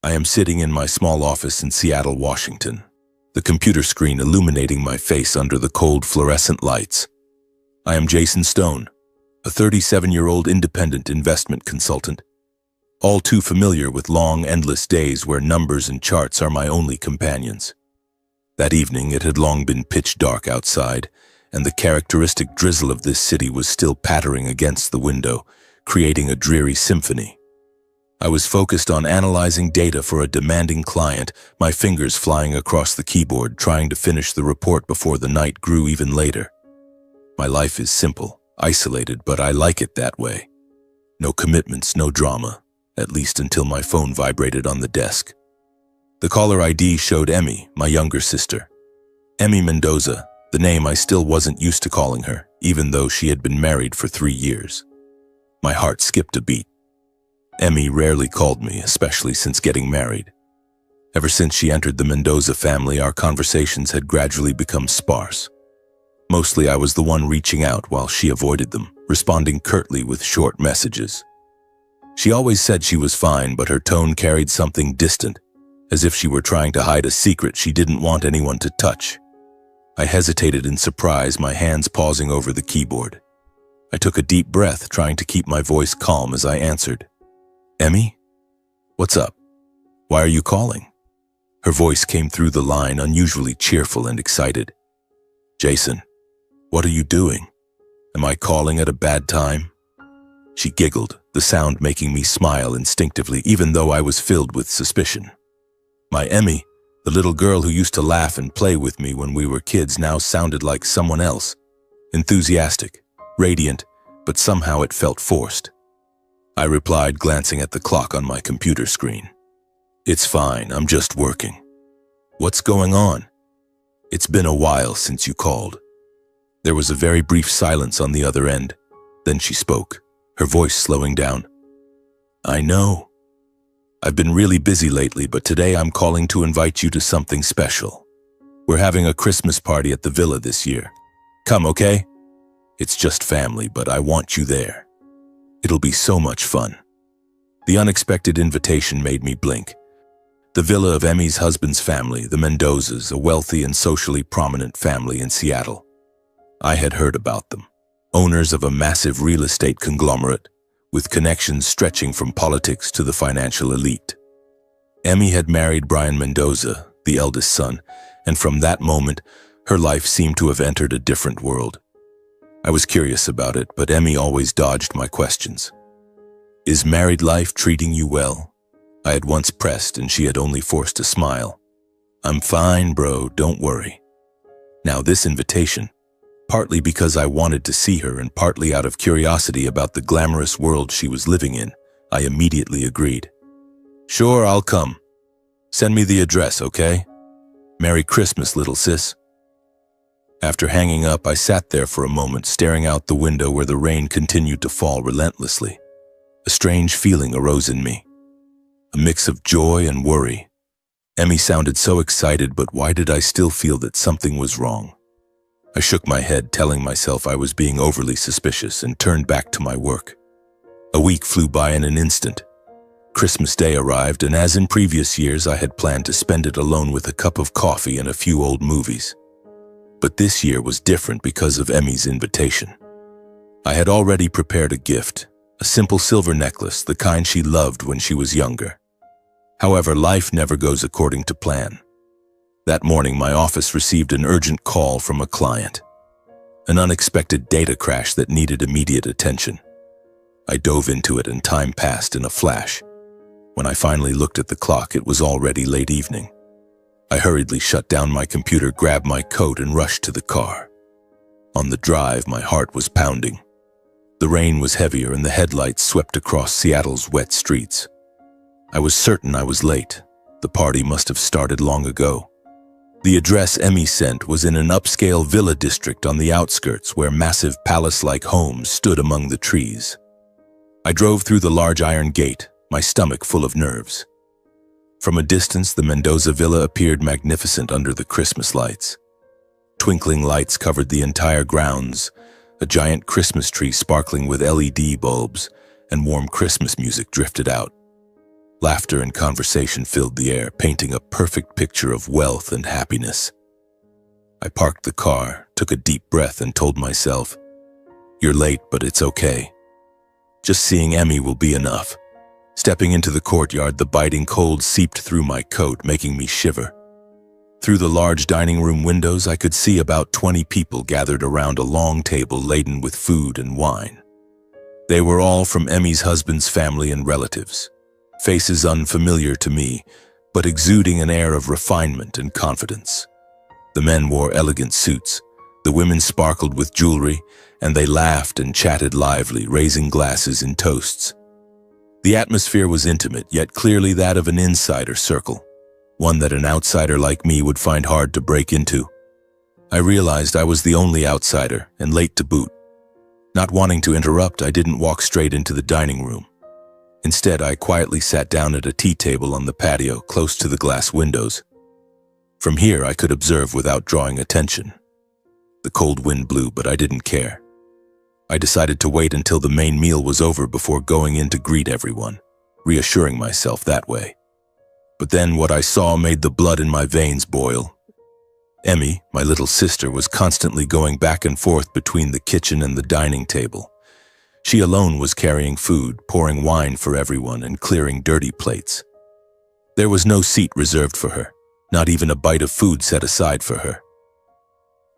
I am sitting in my small office in Seattle, Washington, the computer screen illuminating my face under the cold fluorescent lights. I am Jason Stone, a 37-year-old independent investment consultant, all too familiar with long, endless days where numbers and charts are my only companions. That evening, it had long been pitch dark outside, and the characteristic drizzle of this city was still pattering against the window, creating a dreary symphony. I was focused on analyzing data for a demanding client, my fingers flying across the keyboard, trying to finish the report before the night grew even later. My life is simple, isolated, but I like it that way. No commitments, no drama, at least until my phone vibrated on the desk. The caller ID showed Emmy, my younger sister. Emmy Mendoza, the name I still wasn't used to calling her, even though she had been married for 3 years. My heart skipped a beat. Emmy rarely called me, especially since getting married. Ever since she entered the Mendoza family, our conversations had gradually become sparse. Mostly I was the one reaching out while she avoided them, responding curtly with short messages. She always said she was fine, but her tone carried something distant, as if she were trying to hide a secret she didn't want anyone to touch. I hesitated in surprise, my hands pausing over the keyboard. I took a deep breath, trying to keep my voice calm as I answered. Emmy? What's up? Why are you calling? Her voice came through the line, unusually cheerful and excited. Jason, what are you doing? Am I calling at a bad time? She giggled, the sound making me smile instinctively, even though I was filled with suspicion. My Emmy, the little girl who used to laugh and play with me when we were kids, now sounded like someone else. Enthusiastic, radiant, but somehow it felt forced. I replied, glancing at the clock on my computer screen. It's fine, I'm just working. What's going on? It's been a while since you called. There was a very brief silence on the other end. Then she spoke, her voice slowing down. I know. I've been really busy lately, but today I'm calling to invite you to something special. We're having a Christmas party at the villa this year. Come, okay? It's just family, but I want you there. It'll be so much fun. The unexpected invitation made me blink. The villa of Emmy's husband's family, the Mendozas, a wealthy and socially prominent family in Seattle. I had heard about them. Owners of a massive real estate conglomerate, with connections stretching from politics to the financial elite. Emmy had married Brian Mendoza, the eldest son, and from that moment, her life seemed to have entered a different world. I was curious about it, but Emmy always dodged my questions. Is married life treating you well? I had once pressed, and she had only forced a smile. I'm fine, bro, don't worry. Now this invitation, partly because I wanted to see her and partly out of curiosity about the glamorous world she was living in, I immediately agreed. Sure, I'll come. Send me the address, okay? Merry Christmas, little sis. After hanging up, I sat there for a moment, staring out the window where the rain continued to fall relentlessly. A strange feeling arose in me, a mix of joy and worry. Emmy sounded so excited, but why did I still feel that something was wrong? I shook my head, telling myself I was being overly suspicious, and turned back to my work. A week flew by in an instant. Christmas Day arrived, and as in previous years, I had planned to spend it alone with a cup of coffee and a few old movies. But this year was different because of Emmy's invitation. I had already prepared a gift, a simple silver necklace, the kind she loved when she was younger. However, life never goes according to plan. That morning, my office received an urgent call from a client, an unexpected data crash that needed immediate attention. I dove into it, and time passed in a flash. When I finally looked at the clock, it was already late evening. I hurriedly shut down my computer, grabbed my coat, and rushed to the car. On the drive, my heart was pounding. The rain was heavier, and the headlights swept across Seattle's wet streets. I was certain I was late. The party must have started long ago. The address Emmy sent was in an upscale villa district on the outskirts, where massive palace-like homes stood among the trees. I drove through the large iron gate, my stomach full of nerves. From a distance, the Mendoza villa appeared magnificent under the Christmas lights. Twinkling lights covered the entire grounds, a giant Christmas tree sparkling with LED bulbs, and warm Christmas music drifted out. Laughter and conversation filled the air, painting a perfect picture of wealth and happiness. I parked the car, took a deep breath, and told myself, "You're late, but it's okay. Just seeing Emmy will be enough." Stepping into the courtyard, the biting cold seeped through my coat, making me shiver. Through the large dining room windows, I could see about 20 people gathered around a long table laden with food and wine. They were all from Emmy's husband's family and relatives, faces unfamiliar to me, but exuding an air of refinement and confidence. The men wore elegant suits, the women sparkled with jewelry, and they laughed and chatted lively, raising glasses in toasts. The atmosphere was intimate, yet clearly that of an insider circle, one that an outsider like me would find hard to break into. I realized I was the only outsider, and late to boot. Not wanting to interrupt, I didn't walk straight into the dining room. Instead, I quietly sat down at a tea table on the patio, close to the glass windows. From here, I could observe without drawing attention. The cold wind blew, but I didn't care. I decided to wait until the main meal was over before going in to greet everyone, reassuring myself that way. But then what I saw made the blood in my veins boil. Emmy, my little sister, was constantly going back and forth between the kitchen and the dining table. She alone was carrying food, pouring wine for everyone, and clearing dirty plates. There was no seat reserved for her, not even a bite of food set aside for her.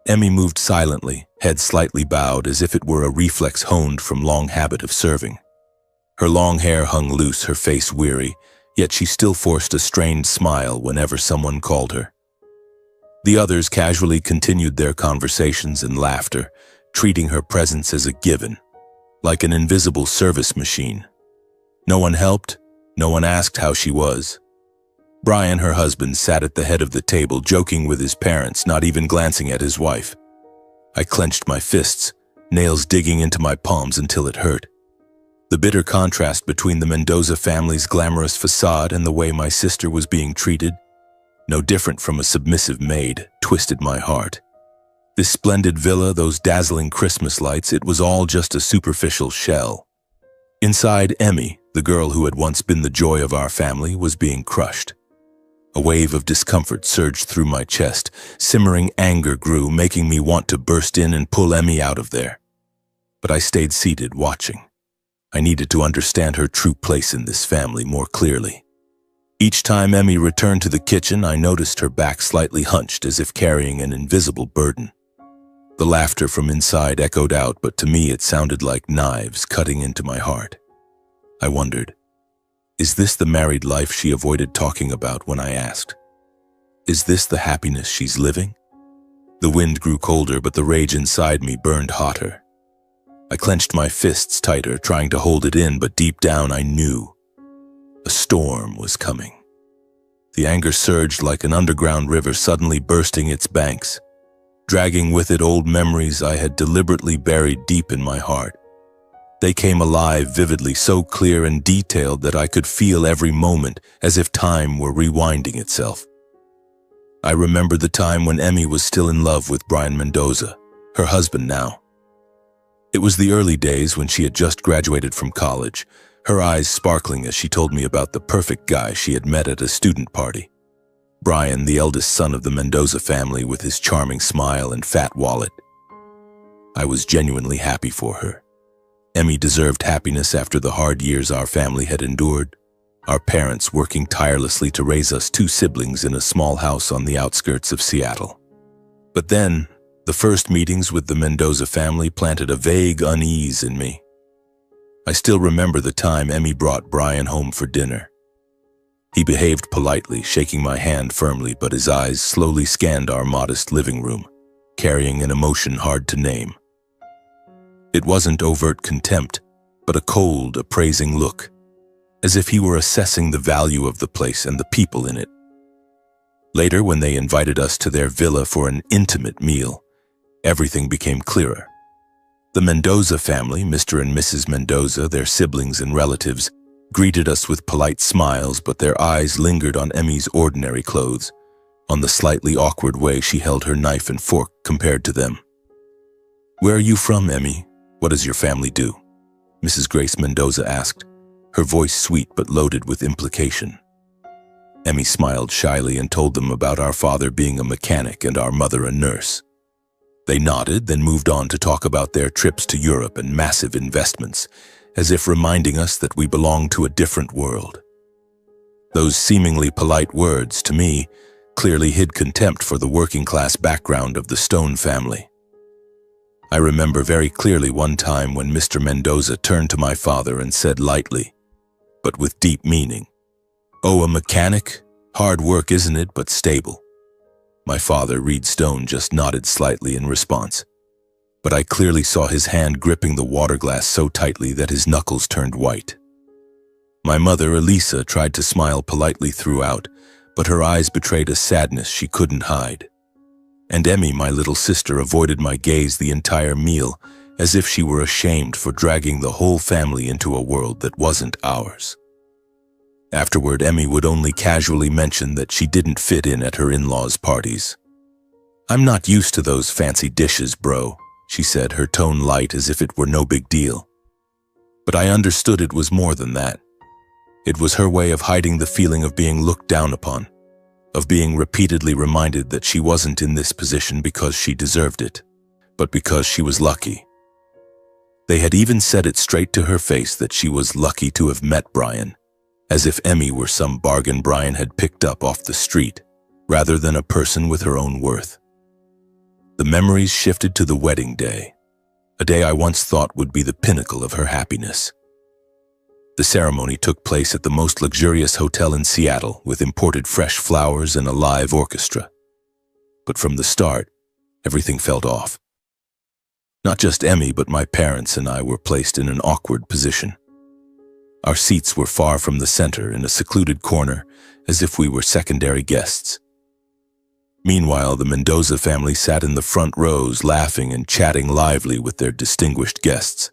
Emmy moved silently, head slightly bowed, as if it were a reflex honed from long habit of serving. Her long hair hung loose, her face weary, yet she still forced a strained smile whenever someone called her. The others casually continued their conversations and laughter, treating her presence as a given, like an invisible service machine. No one helped, no one asked how she was. Brian, her husband, sat at the head of the table, joking with his parents, not even glancing at his wife. I clenched my fists, nails digging into my palms until it hurt. The bitter contrast between the Mendoza family's glamorous facade and the way my sister was being treated, no different from a submissive maid, twisted my heart. This splendid villa, those dazzling Christmas lights, it was all just a superficial shell. Inside, Emmy, the girl who had once been the joy of our family, was being crushed. A wave of discomfort surged through my chest. Simmering anger grew, making me want to burst in and pull Emmy out of there. But I stayed seated, watching. I needed to understand her true place in this family more clearly. Each time Emmy returned to the kitchen, I noticed her back slightly hunched, as if carrying an invisible burden. The laughter from inside echoed out, but to me it sounded like knives cutting into my heart. I wondered, is this the married life she avoided talking about when I asked? Is this the happiness she's living? The wind grew colder, but the rage inside me burned hotter. I clenched my fists tighter, trying to hold it in, but deep down I knew a storm was coming. The anger surged like an underground river, suddenly bursting its banks, dragging with it old memories I had deliberately buried deep in my heart. They came alive vividly, so clear and detailed that I could feel every moment as if time were rewinding itself. I remember the time when Emmy was still in love with Brian Mendoza, her husband now. It was the early days when she had just graduated from college, her eyes sparkling as she told me about the perfect guy she had met at a student party. Brian, the eldest son of the Mendoza family, with his charming smile and fat wallet. I was genuinely happy for her. Emmy deserved happiness after the hard years our family had endured, our parents working tirelessly to raise us two siblings in a small house on the outskirts of Seattle. But then, the first meetings with the Mendoza family planted a vague unease in me. I still remember the time Emmy brought Brian home for dinner. He behaved politely, shaking my hand firmly, but his eyes slowly scanned our modest living room, carrying an emotion hard to name. It wasn't overt contempt, but a cold, appraising look, as if he were assessing the value of the place and the people in it. Later, when they invited us to their villa for an intimate meal, everything became clearer. The Mendoza family, Mr. and Mrs. Mendoza, their siblings and relatives, greeted us with polite smiles, but their eyes lingered on Emmy's ordinary clothes, on the slightly awkward way she held her knife and fork compared to them. "Where are you from, Emmy? What does your family do?" Mrs. Grace Mendoza asked, her voice sweet but loaded with implication. Emmy smiled shyly and told them about our father being a mechanic and our mother a nurse. They nodded, then moved on to talk about their trips to Europe and massive investments, as if reminding us that we belonged to a different world. Those seemingly polite words, to me, clearly hid contempt for the working-class background of the Stone family. I remember very clearly one time when Mr. Mendoza turned to my father and said lightly, but with deep meaning, "Oh, a mechanic? Hard work, isn't it, but stable." My father, Reed Stone, just nodded slightly in response, but I clearly saw his hand gripping the water glass so tightly that his knuckles turned white. My mother, Elisa, tried to smile politely throughout, but her eyes betrayed a sadness she couldn't hide. And Emmy, my little sister, avoided my gaze the entire meal, as if she were ashamed for dragging the whole family into a world that wasn't ours. Afterward, Emmy would only casually mention that she didn't fit in at her in-laws' parties. "I'm not used to those fancy dishes, bro," she said, her tone light as if it were no big deal. But I understood it was more than that. It was her way of hiding the feeling of being looked down upon, of being repeatedly reminded that she wasn't in this position because she deserved it, but because she was lucky. They had even said it straight to her face that she was lucky to have met Brian, as if Emmy were some bargain Brian had picked up off the street, rather than a person with her own worth. The memories shifted to the wedding day, a day I once thought would be the pinnacle of her happiness. The ceremony took place at the most luxurious hotel in Seattle, with imported fresh flowers and a live orchestra. But from the start, everything felt off. Not just Emmy, but my parents and I were placed in an awkward position. Our seats were far from the center, in a secluded corner, as if we were secondary guests. Meanwhile, the Mendoza family sat in the front rows, laughing and chatting lively with their distinguished guests.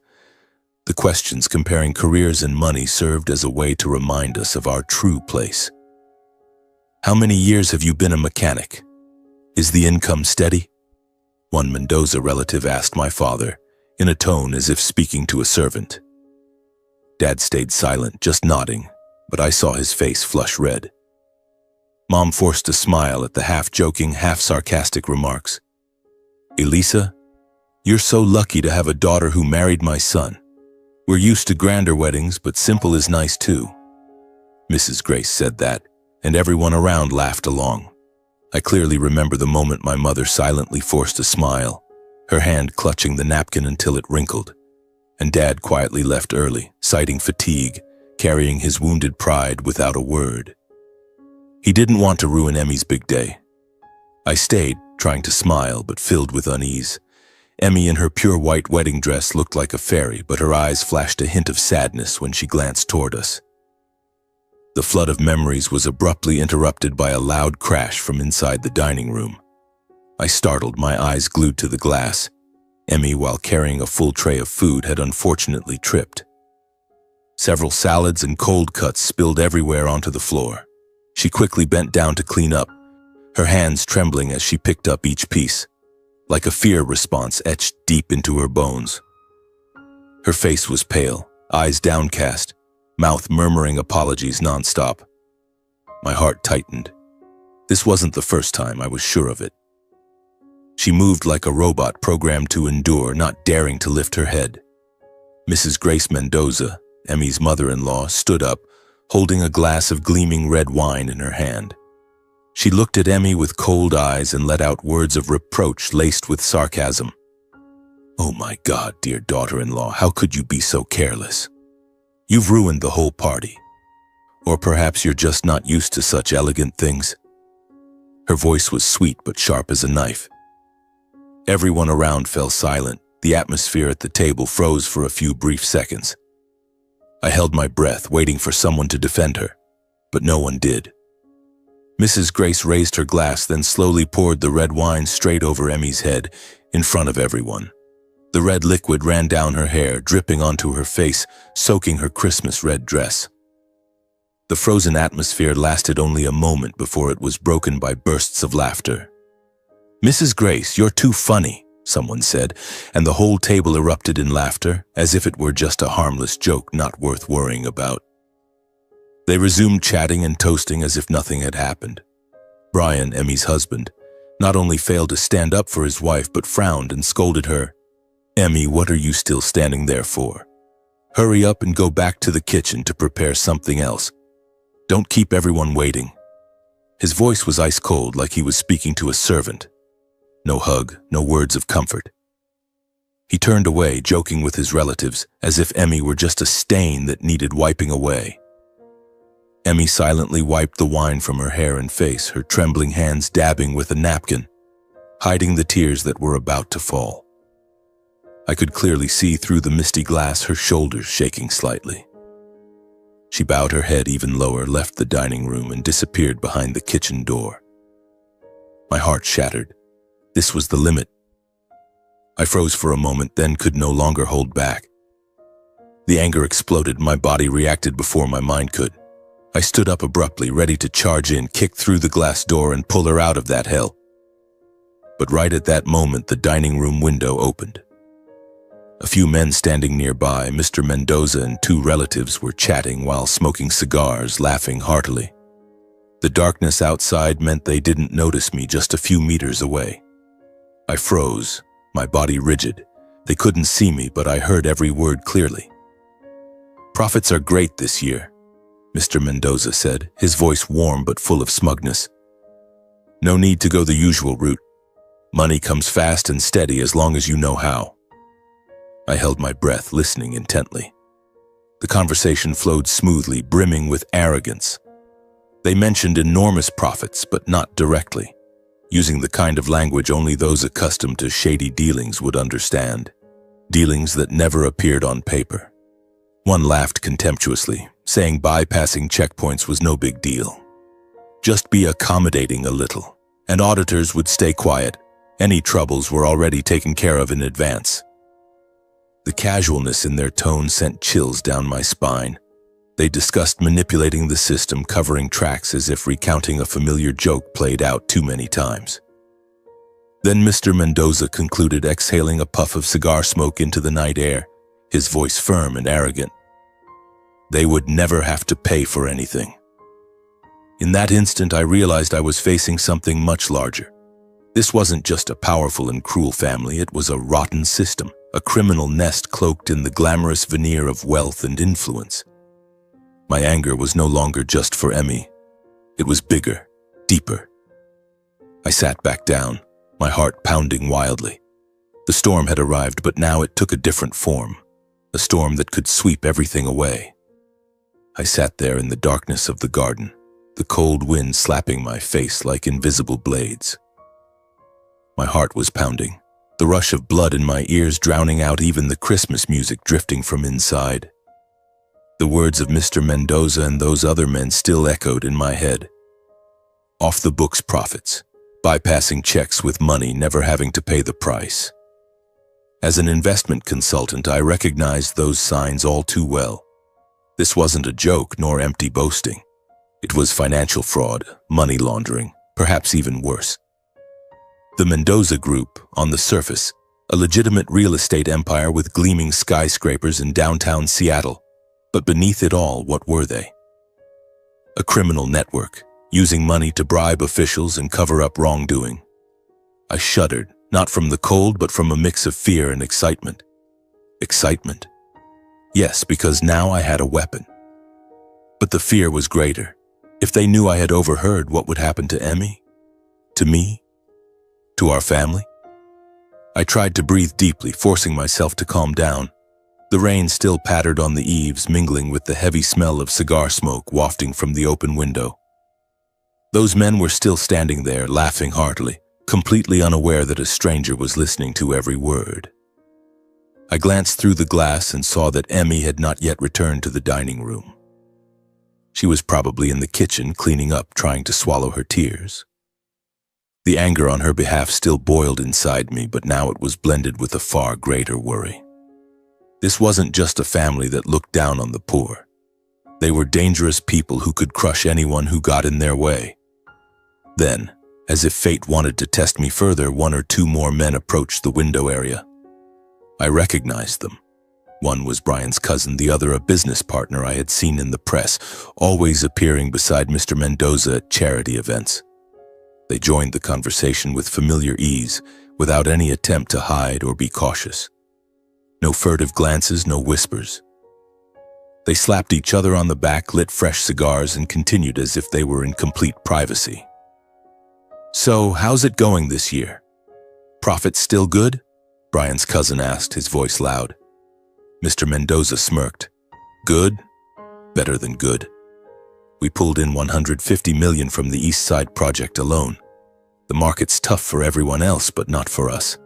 The questions comparing careers and money served as a way to remind us of our true place. "How many years have you been a mechanic? Is the income steady?" one Mendoza relative asked my father, in a tone as if speaking to a servant. Dad stayed silent, just nodding, but I saw his face flush red. Mom forced a smile at the half-joking, half-sarcastic remarks. "Elisa, you're so lucky to have a daughter who married my son. We're used to grander weddings, but simple is nice too." Mrs. Grace said that, and everyone around laughed along. I clearly remember the moment my mother silently forced a smile, her hand clutching the napkin until it wrinkled, and Dad quietly left early, citing fatigue, carrying his wounded pride without a word. He didn't want to ruin Emmy's big day. I stayed, trying to smile, but filled with unease. Emmy in her pure white wedding dress looked like a fairy, but her eyes flashed a hint of sadness when she glanced toward us. The flood of memories was abruptly interrupted by a loud crash from inside the dining room. I startled, my eyes glued to the glass. Emmy, while carrying a full tray of food, had unfortunately tripped. Several salads and cold cuts spilled everywhere onto the floor. She quickly bent down to clean up, her hands trembling as she picked up each piece, like a fear response etched deep into her bones. Her face was pale, eyes downcast, mouth murmuring apologies nonstop. My heart tightened. This wasn't the first time, I was sure of it. She moved like a robot programmed to endure, not daring to lift her head. Mrs. Grace Mendoza, Emmy's mother-in-law, stood up, holding a glass of gleaming red wine in her hand. She looked at Emmy with cold eyes and let out words of reproach laced with sarcasm. "Oh my God, dear daughter-in-law, how could you be so careless? You've ruined the whole party. Or perhaps you're just not used to such elegant things." Her voice was sweet but sharp as a knife. Everyone around fell silent. The atmosphere at the table froze for a few brief seconds. I held my breath, waiting for someone to defend her, but no one did. Mrs. Grace raised her glass, then slowly poured the red wine straight over Emmy's head, in front of everyone. The red liquid ran down her hair, dripping onto her face, soaking her Christmas red dress. The frozen atmosphere lasted only a moment before it was broken by bursts of laughter. "Mrs. Grace, you're too funny," someone said, and the whole table erupted in laughter, as if it were just a harmless joke not worth worrying about. They resumed chatting and toasting as if nothing had happened. Brian, Emmy's husband, not only failed to stand up for his wife but frowned and scolded her. "Emmy, what are you still standing there for? Hurry up and go back to the kitchen to prepare something else. Don't keep everyone waiting." His voice was ice cold, like he was speaking to a servant. No hug, no words of comfort. He turned away, joking with his relatives, as if Emmy were just a stain that needed wiping away. Emmy silently wiped the wine from her hair and face, her trembling hands dabbing with a napkin, hiding the tears that were about to fall. I could clearly see through the misty glass her shoulders shaking slightly. She bowed her head even lower, left the dining room, and disappeared behind the kitchen door. My heart shattered. This was the limit. I froze for a moment, then could no longer hold back. The anger exploded, my body reacted before my mind could. I stood up abruptly, ready to charge in, kick through the glass door, and pull her out of that hell. But right at that moment, the dining room window opened. A few men standing nearby, Mr. Mendoza and two relatives, were chatting while smoking cigars, laughing heartily. The darkness outside meant they didn't notice me just a few meters away. I froze, my body rigid. They couldn't see me, but I heard every word clearly. "Profits are great this year," Mr. Mendoza said, his voice warm but full of smugness. "No need to go the usual route. Money comes fast and steady as long as you know how." I held my breath, listening intently. The conversation flowed smoothly, brimming with arrogance. They mentioned enormous profits, but not directly, using the kind of language only those accustomed to shady dealings would understand. Dealings that never appeared on paper. One laughed contemptuously, saying bypassing checkpoints was no big deal. Just be accommodating a little, and auditors would stay quiet. Any troubles were already taken care of in advance. The casualness in their tone sent chills down my spine. They discussed manipulating the system, covering tracks as if recounting a familiar joke played out too many times. Then Mr. Mendoza concluded, exhaling a puff of cigar smoke into the night air, his voice firm and arrogant. They would never have to pay for anything. In that instant, I realized I was facing something much larger. This wasn't just a powerful and cruel family, it was a rotten system. A criminal nest cloaked in the glamorous veneer of wealth and influence. My anger was no longer just for Emmy. It was bigger, deeper. I sat back down, my heart pounding wildly. The storm had arrived, but now it took a different form, a storm that could sweep everything away. I sat there in the darkness of the garden, the cold wind slapping my face like invisible blades. My heart was pounding. The rush of blood in my ears drowning out even the Christmas music drifting from inside. The words of Mr. Mendoza and those other men still echoed in my head. Off the books profits, bypassing checks with money, never having to pay the price. As an investment consultant, I recognized those signs all too well. This wasn't a joke nor empty boasting. It was financial fraud, money laundering, perhaps even worse. The Mendoza Group, on the surface, a legitimate real estate empire with gleaming skyscrapers in downtown Seattle. But beneath it all, what were they? A criminal network, using money to bribe officials and cover up wrongdoing. I shuddered, not from the cold, but from a mix of fear and excitement. Excitement. Yes, because now I had a weapon. But the fear was greater. If they knew I had overheard, what would happen to Emmy? To me? To our family? I tried to breathe deeply, forcing myself to calm down. The rain still pattered on the eaves, mingling with the heavy smell of cigar smoke wafting from the open window. Those men were still standing there, laughing heartily, completely unaware that a stranger was listening to every word. I glanced through the glass and saw that Emmy had not yet returned to the dining room. She was probably in the kitchen, cleaning up, trying to swallow her tears. The anger on her behalf still boiled inside me, but now it was blended with a far greater worry. This wasn't just a family that looked down on the poor. They were dangerous people who could crush anyone who got in their way. Then, as if fate wanted to test me further, one or two more men approached the window area. I recognized them. One was Brian's cousin, the other a business partner I had seen in the press, always appearing beside Mr. Mendoza at charity events. They joined the conversation with familiar ease, without any attempt to hide or be cautious. No furtive glances, no whispers. They slapped each other on the back, lit fresh cigars, and continued as if they were in complete privacy. "So, how's it going this year? Profits still good?" Brian's cousin asked, his voice loud. Mr. Mendoza smirked. "Good? Better than good. We pulled in $150 million from the East Side project alone. The market's tough for everyone else, but not for us."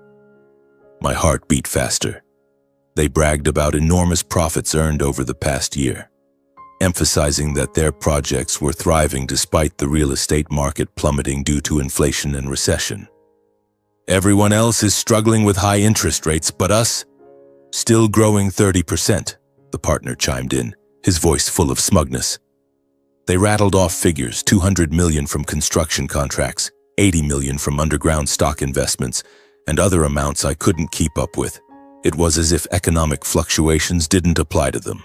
My heart beat faster. They bragged about enormous profits earned over the past year, emphasizing that their projects were thriving despite the real estate market plummeting due to inflation and recession. "Everyone else is struggling with high interest rates, but us, still growing 30%, the partner chimed in, his voice full of smugness. They rattled off figures: $200 million from construction contracts, $80 million from underground stock investments, and other amounts I couldn't keep up with. It was as if economic fluctuations didn't apply to them.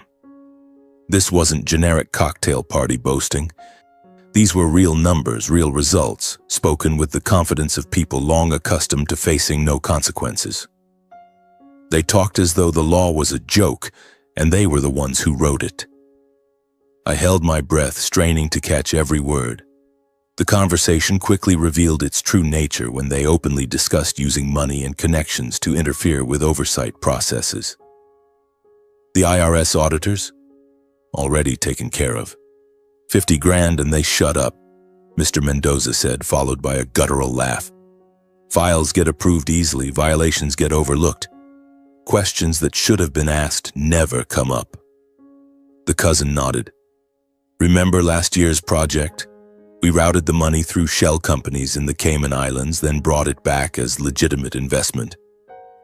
This wasn't generic cocktail party boasting. These were real numbers, real results, spoken with the confidence of people long accustomed to facing no consequences. They talked as though the law was a joke, and they were the ones who wrote it. I held my breath, straining to catch every word. The conversation quickly revealed its true nature when they openly discussed using money and connections to interfere with oversight processes. The IRS auditors? Already taken care of. 50 grand and they shut up, Mr. Mendoza said, followed by a guttural laugh. Files get approved easily, violations get overlooked. Questions that should have been asked never come up. The cousin nodded. Remember last year's project? We routed the money through shell companies in the Cayman Islands, then brought it back as legitimate investment.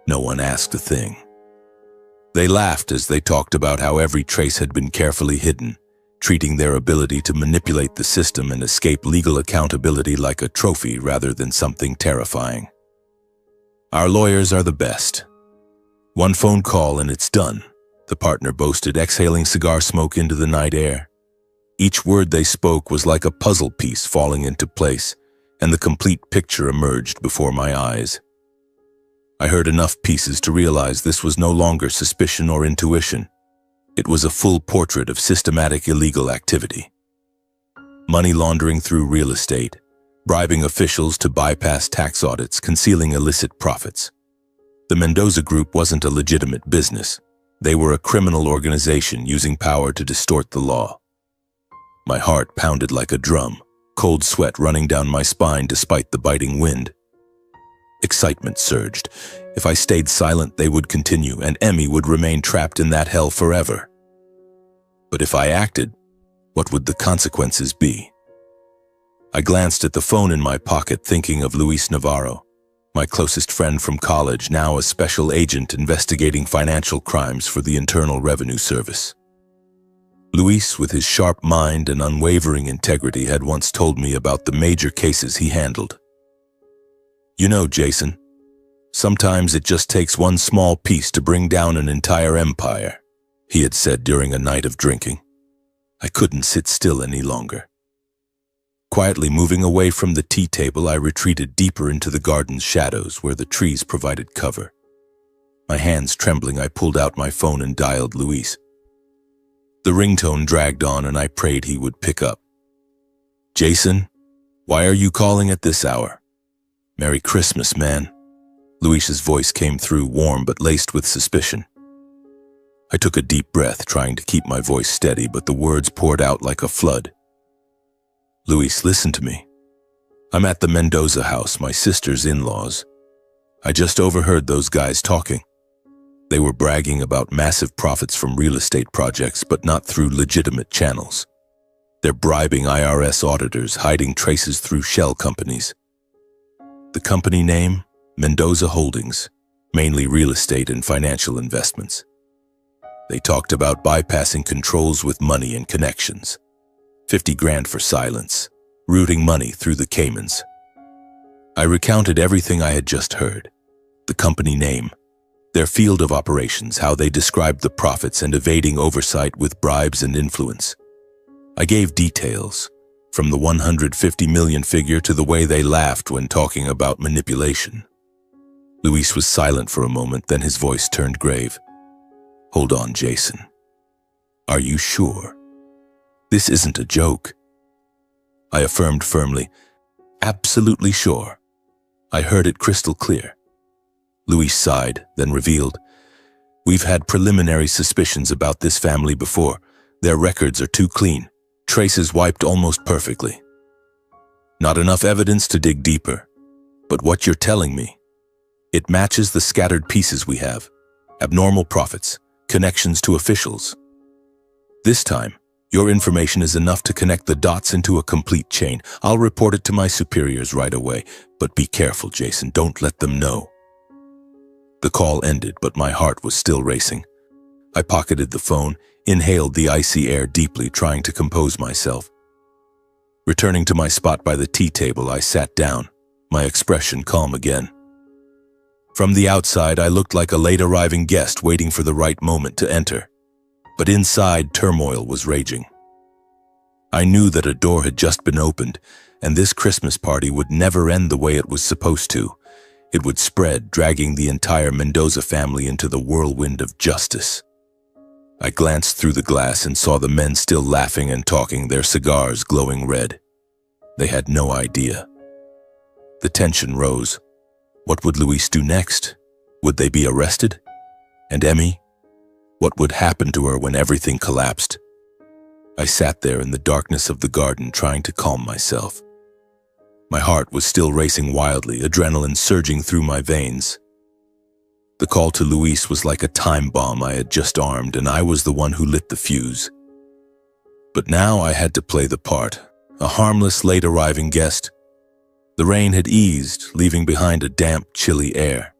No one asked a thing. They laughed as they talked about how every trace had been carefully hidden, treating their ability to manipulate the system and escape legal accountability like a trophy rather than something terrifying. Our lawyers are the best. One phone call and it's done, the partner boasted, exhaling cigar smoke into the night air. Each word they spoke was like a puzzle piece falling into place, and the complete picture emerged before my eyes. I heard enough pieces to realize this was no longer suspicion or intuition. It was a full portrait of systematic illegal activity. Money laundering through real estate, bribing officials to bypass tax audits, concealing illicit profits. The Mendoza Group wasn't a legitimate business. They were a criminal organization using power to distort the law. My heart pounded like a drum, cold sweat running down my spine despite the biting wind. Excitement surged. If I stayed silent, they would continue, and Emmy would remain trapped in that hell forever. But if I acted, what would the consequences be? I glanced at the phone in my pocket, thinking of Luis Navarro, my closest friend from college, now a special agent investigating financial crimes for the Internal Revenue Service. Luis, with his sharp mind and unwavering integrity, had once told me about the major cases he handled. "You know, Jason, sometimes it just takes one small piece to bring down an entire empire," he had said during a night of drinking. I couldn't sit still any longer. Quietly moving away from the tea table, I retreated deeper into the garden's shadows where the trees provided cover. My hands trembling, I pulled out my phone and dialed Luis. The ringtone dragged on, and I prayed he would pick up. "Jason, why are you calling at this hour?" "Merry Christmas, man." Luis's voice came through, warm but laced with suspicion. I took a deep breath, trying to keep my voice steady, but the words poured out like a flood. "Luis, listen to me. I'm at the Mendoza house, my sister's in-laws. I just overheard those guys talking. They were bragging about massive profits from real estate projects, but not through legitimate channels. They're bribing IRS auditors, hiding traces through shell companies. The company name? Mendoza Holdings, mainly real estate and financial investments. They talked about bypassing controls with money and connections. 50 grand for silence, routing money through the Caymans. I recounted everything I had just heard. The company name, Their field of operations, how they described the profits and evading oversight with bribes and influence. I gave details, from the 150 million figure to the way they laughed when talking about manipulation. Luis was silent for a moment, then his voice turned grave. "Hold on, Jason. Are you sure? This isn't a joke." I affirmed firmly, "Absolutely sure. I heard it crystal clear." Luis sighed, then revealed, "We've had preliminary suspicions about this family before. Their records are too clean, traces wiped almost perfectly. Not enough evidence to dig deeper. But what you're telling me, it matches the scattered pieces we have. Abnormal profits, connections to officials. This time, your information is enough to connect the dots into a complete chain. I'll report it to my superiors right away. But be careful, Jason. Don't let them know." The call ended, but my heart was still racing. I pocketed the phone, inhaled the icy air deeply, trying to compose myself. Returning to my spot by the tea table, I sat down, my expression calm again. From the outside, I looked like a late-arriving guest waiting for the right moment to enter. But inside, turmoil was raging. I knew that a door had just been opened, and this Christmas party would never end the way it was supposed to. It would spread, dragging the entire Mendoza family into the whirlwind of justice. I glanced through the glass and saw the men still laughing and talking, their cigars glowing red. They had no idea. The tension rose. What would Luis do next? Would they be arrested? And Emmy? What would happen to her when everything collapsed? I sat there in the darkness of the garden, trying to calm myself. My heart was still racing wildly, adrenaline surging through my veins. The call to Luis was like a time bomb I had just armed, and I was the one who lit the fuse. But now I had to play the part, a harmless, late-arriving guest. The rain had eased, leaving behind a damp, chilly air.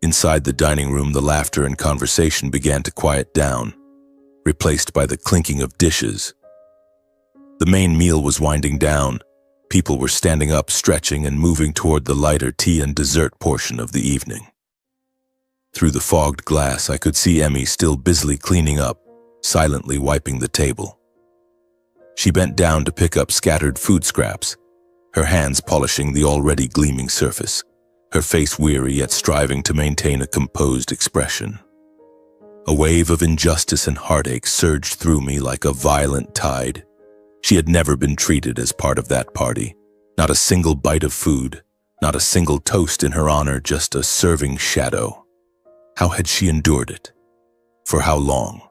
Inside the dining room, the laughter and conversation began to quiet down, replaced by the clinking of dishes. The main meal was winding down. People were standing up, stretching, and moving toward the lighter tea and dessert portion of the evening. Through the fogged glass, I could see Emmy still busily cleaning up, silently wiping the table. She bent down to pick up scattered food scraps, her hands polishing the already gleaming surface, her face weary yet striving to maintain a composed expression. A wave of injustice and heartache surged through me like a violent tide. She had never been treated as part of that party. Not a single bite of food, not a single toast in her honor, just a serving shadow. How had she endured it? For how long?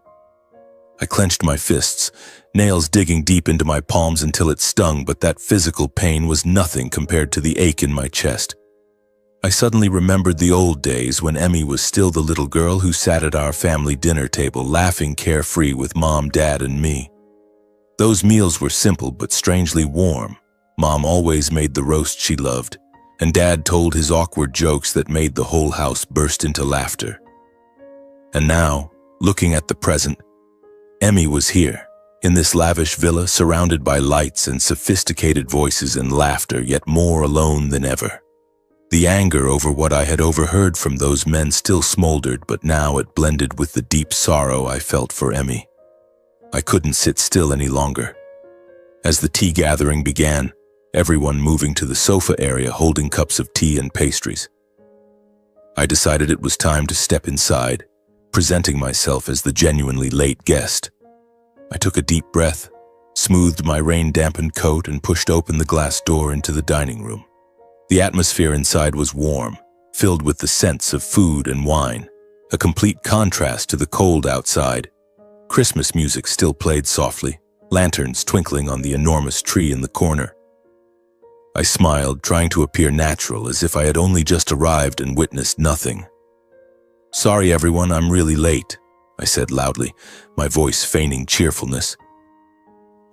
I clenched my fists, nails digging deep into my palms until it stung, but that physical pain was nothing compared to the ache in my chest. I suddenly remembered the old days when Emmy was still the little girl who sat at our family dinner table, laughing carefree with Mom, Dad, and me. Those meals were simple but strangely warm. Mom always made the roast she loved, and Dad told his awkward jokes that made the whole house burst into laughter. And now, looking at the present, Emmy was here, in this lavish villa, surrounded by lights and sophisticated voices and laughter, yet more alone than ever. The anger over what I had overheard from those men still smoldered, but now it blended with the deep sorrow I felt for Emmy. I couldn't sit still any longer. As the tea gathering began, everyone moving to the sofa area holding cups of tea and pastries. I decided it was time to step inside, presenting myself as the genuinely late guest. I took a deep breath, smoothed my rain-dampened coat, and pushed open the glass door into the dining room. The atmosphere inside was warm, filled with the scents of food and wine, a complete contrast to the cold outside. Christmas music still played softly, lanterns twinkling on the enormous tree in the corner. I smiled, trying to appear natural, as if I had only just arrived and witnessed nothing. "Sorry, everyone, I'm really late," I said loudly, my voice feigning cheerfulness.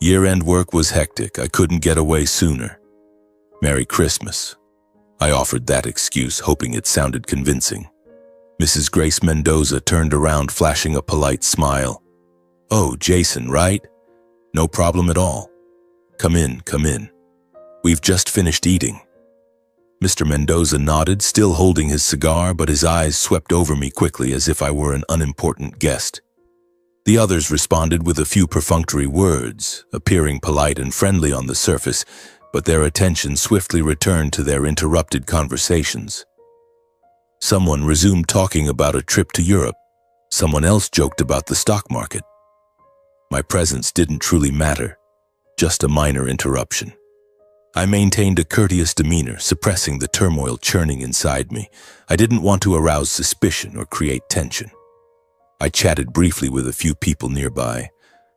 "Year-end work was hectic. I couldn't get away sooner. Merry Christmas." I offered that excuse, hoping it sounded convincing. Mrs. Grace Mendoza turned around, flashing a polite smile. "Oh, Jason, right? No problem at all. Come in, come in. We've just finished eating." Mr. Mendoza nodded, still holding his cigar, but his eyes swept over me quickly as if I were an unimportant guest. The others responded with a few perfunctory words, appearing polite and friendly on the surface, but their attention swiftly returned to their interrupted conversations. Someone resumed talking about a trip to Europe. Someone else joked about the stock market. My presence didn't truly matter, just a minor interruption. I maintained a courteous demeanor, suppressing the turmoil churning inside me. I didn't want to arouse suspicion or create tension. I chatted briefly with a few people nearby.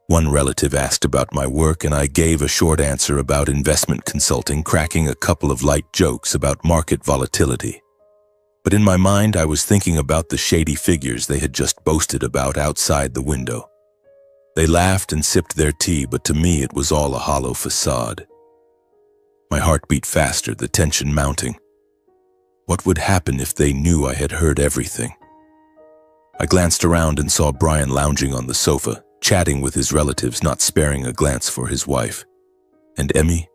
One relative asked about my work, and I gave a short answer about investment consulting, cracking a couple of light jokes about market volatility. But in my mind, I was thinking about the shady figures they had just boasted about outside the window. They laughed and sipped their tea, but to me it was all a hollow facade. My heart beat faster, the tension mounting. What would happen if they knew I had heard everything? I glanced around and saw Brian lounging on the sofa, chatting with his relatives, not sparing a glance for his wife. And Emmy?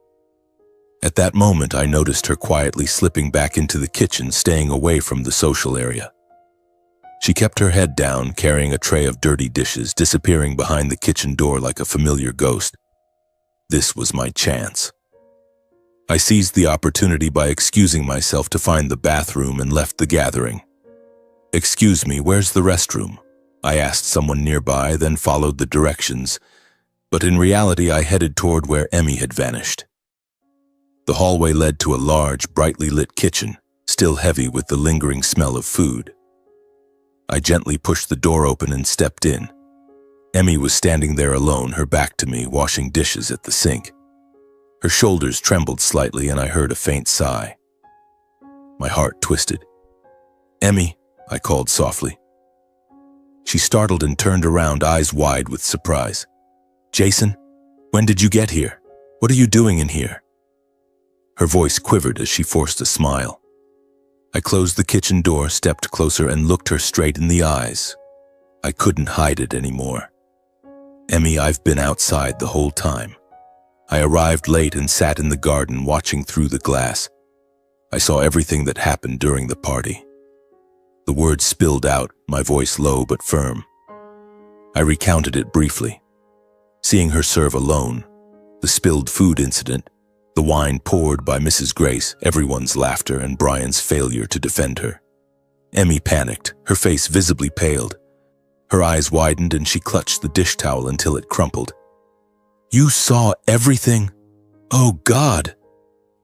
At that moment, I noticed her quietly slipping back into the kitchen, staying away from the social area. She kept her head down, carrying a tray of dirty dishes, disappearing behind the kitchen door like a familiar ghost. This was my chance. I seized the opportunity by excusing myself to find the bathroom and left the gathering. "Excuse me, where's the restroom?" I asked someone nearby, then followed the directions, but in reality I headed toward where Emmy had vanished. The hallway led to a large, brightly lit kitchen, still heavy with the lingering smell of food. I gently pushed the door open and stepped in. Emmy was standing there alone, her back to me, washing dishes at the sink. Her shoulders trembled slightly, and I heard a faint sigh. My heart twisted. "Emmy," I called softly. She startled and turned around, eyes wide with surprise. "Jason, when did you get here? What are you doing in here?" Her voice quivered as she forced a smile. I closed the kitchen door, stepped closer, and looked her straight in the eyes. I couldn't hide it anymore. "Emmy, I've been outside the whole time. I arrived late and sat in the garden watching through the glass. I saw everything that happened during the party." The words spilled out, my voice low but firm. I recounted it briefly. Seeing her serve alone, the spilled food incident, the wine poured by Mrs. Grace, everyone's laughter, and Brian's failure to defend her. Emmy panicked, her face visibly paled. Her eyes widened and she clutched the dish towel until it crumpled. "You saw everything? Oh, God!"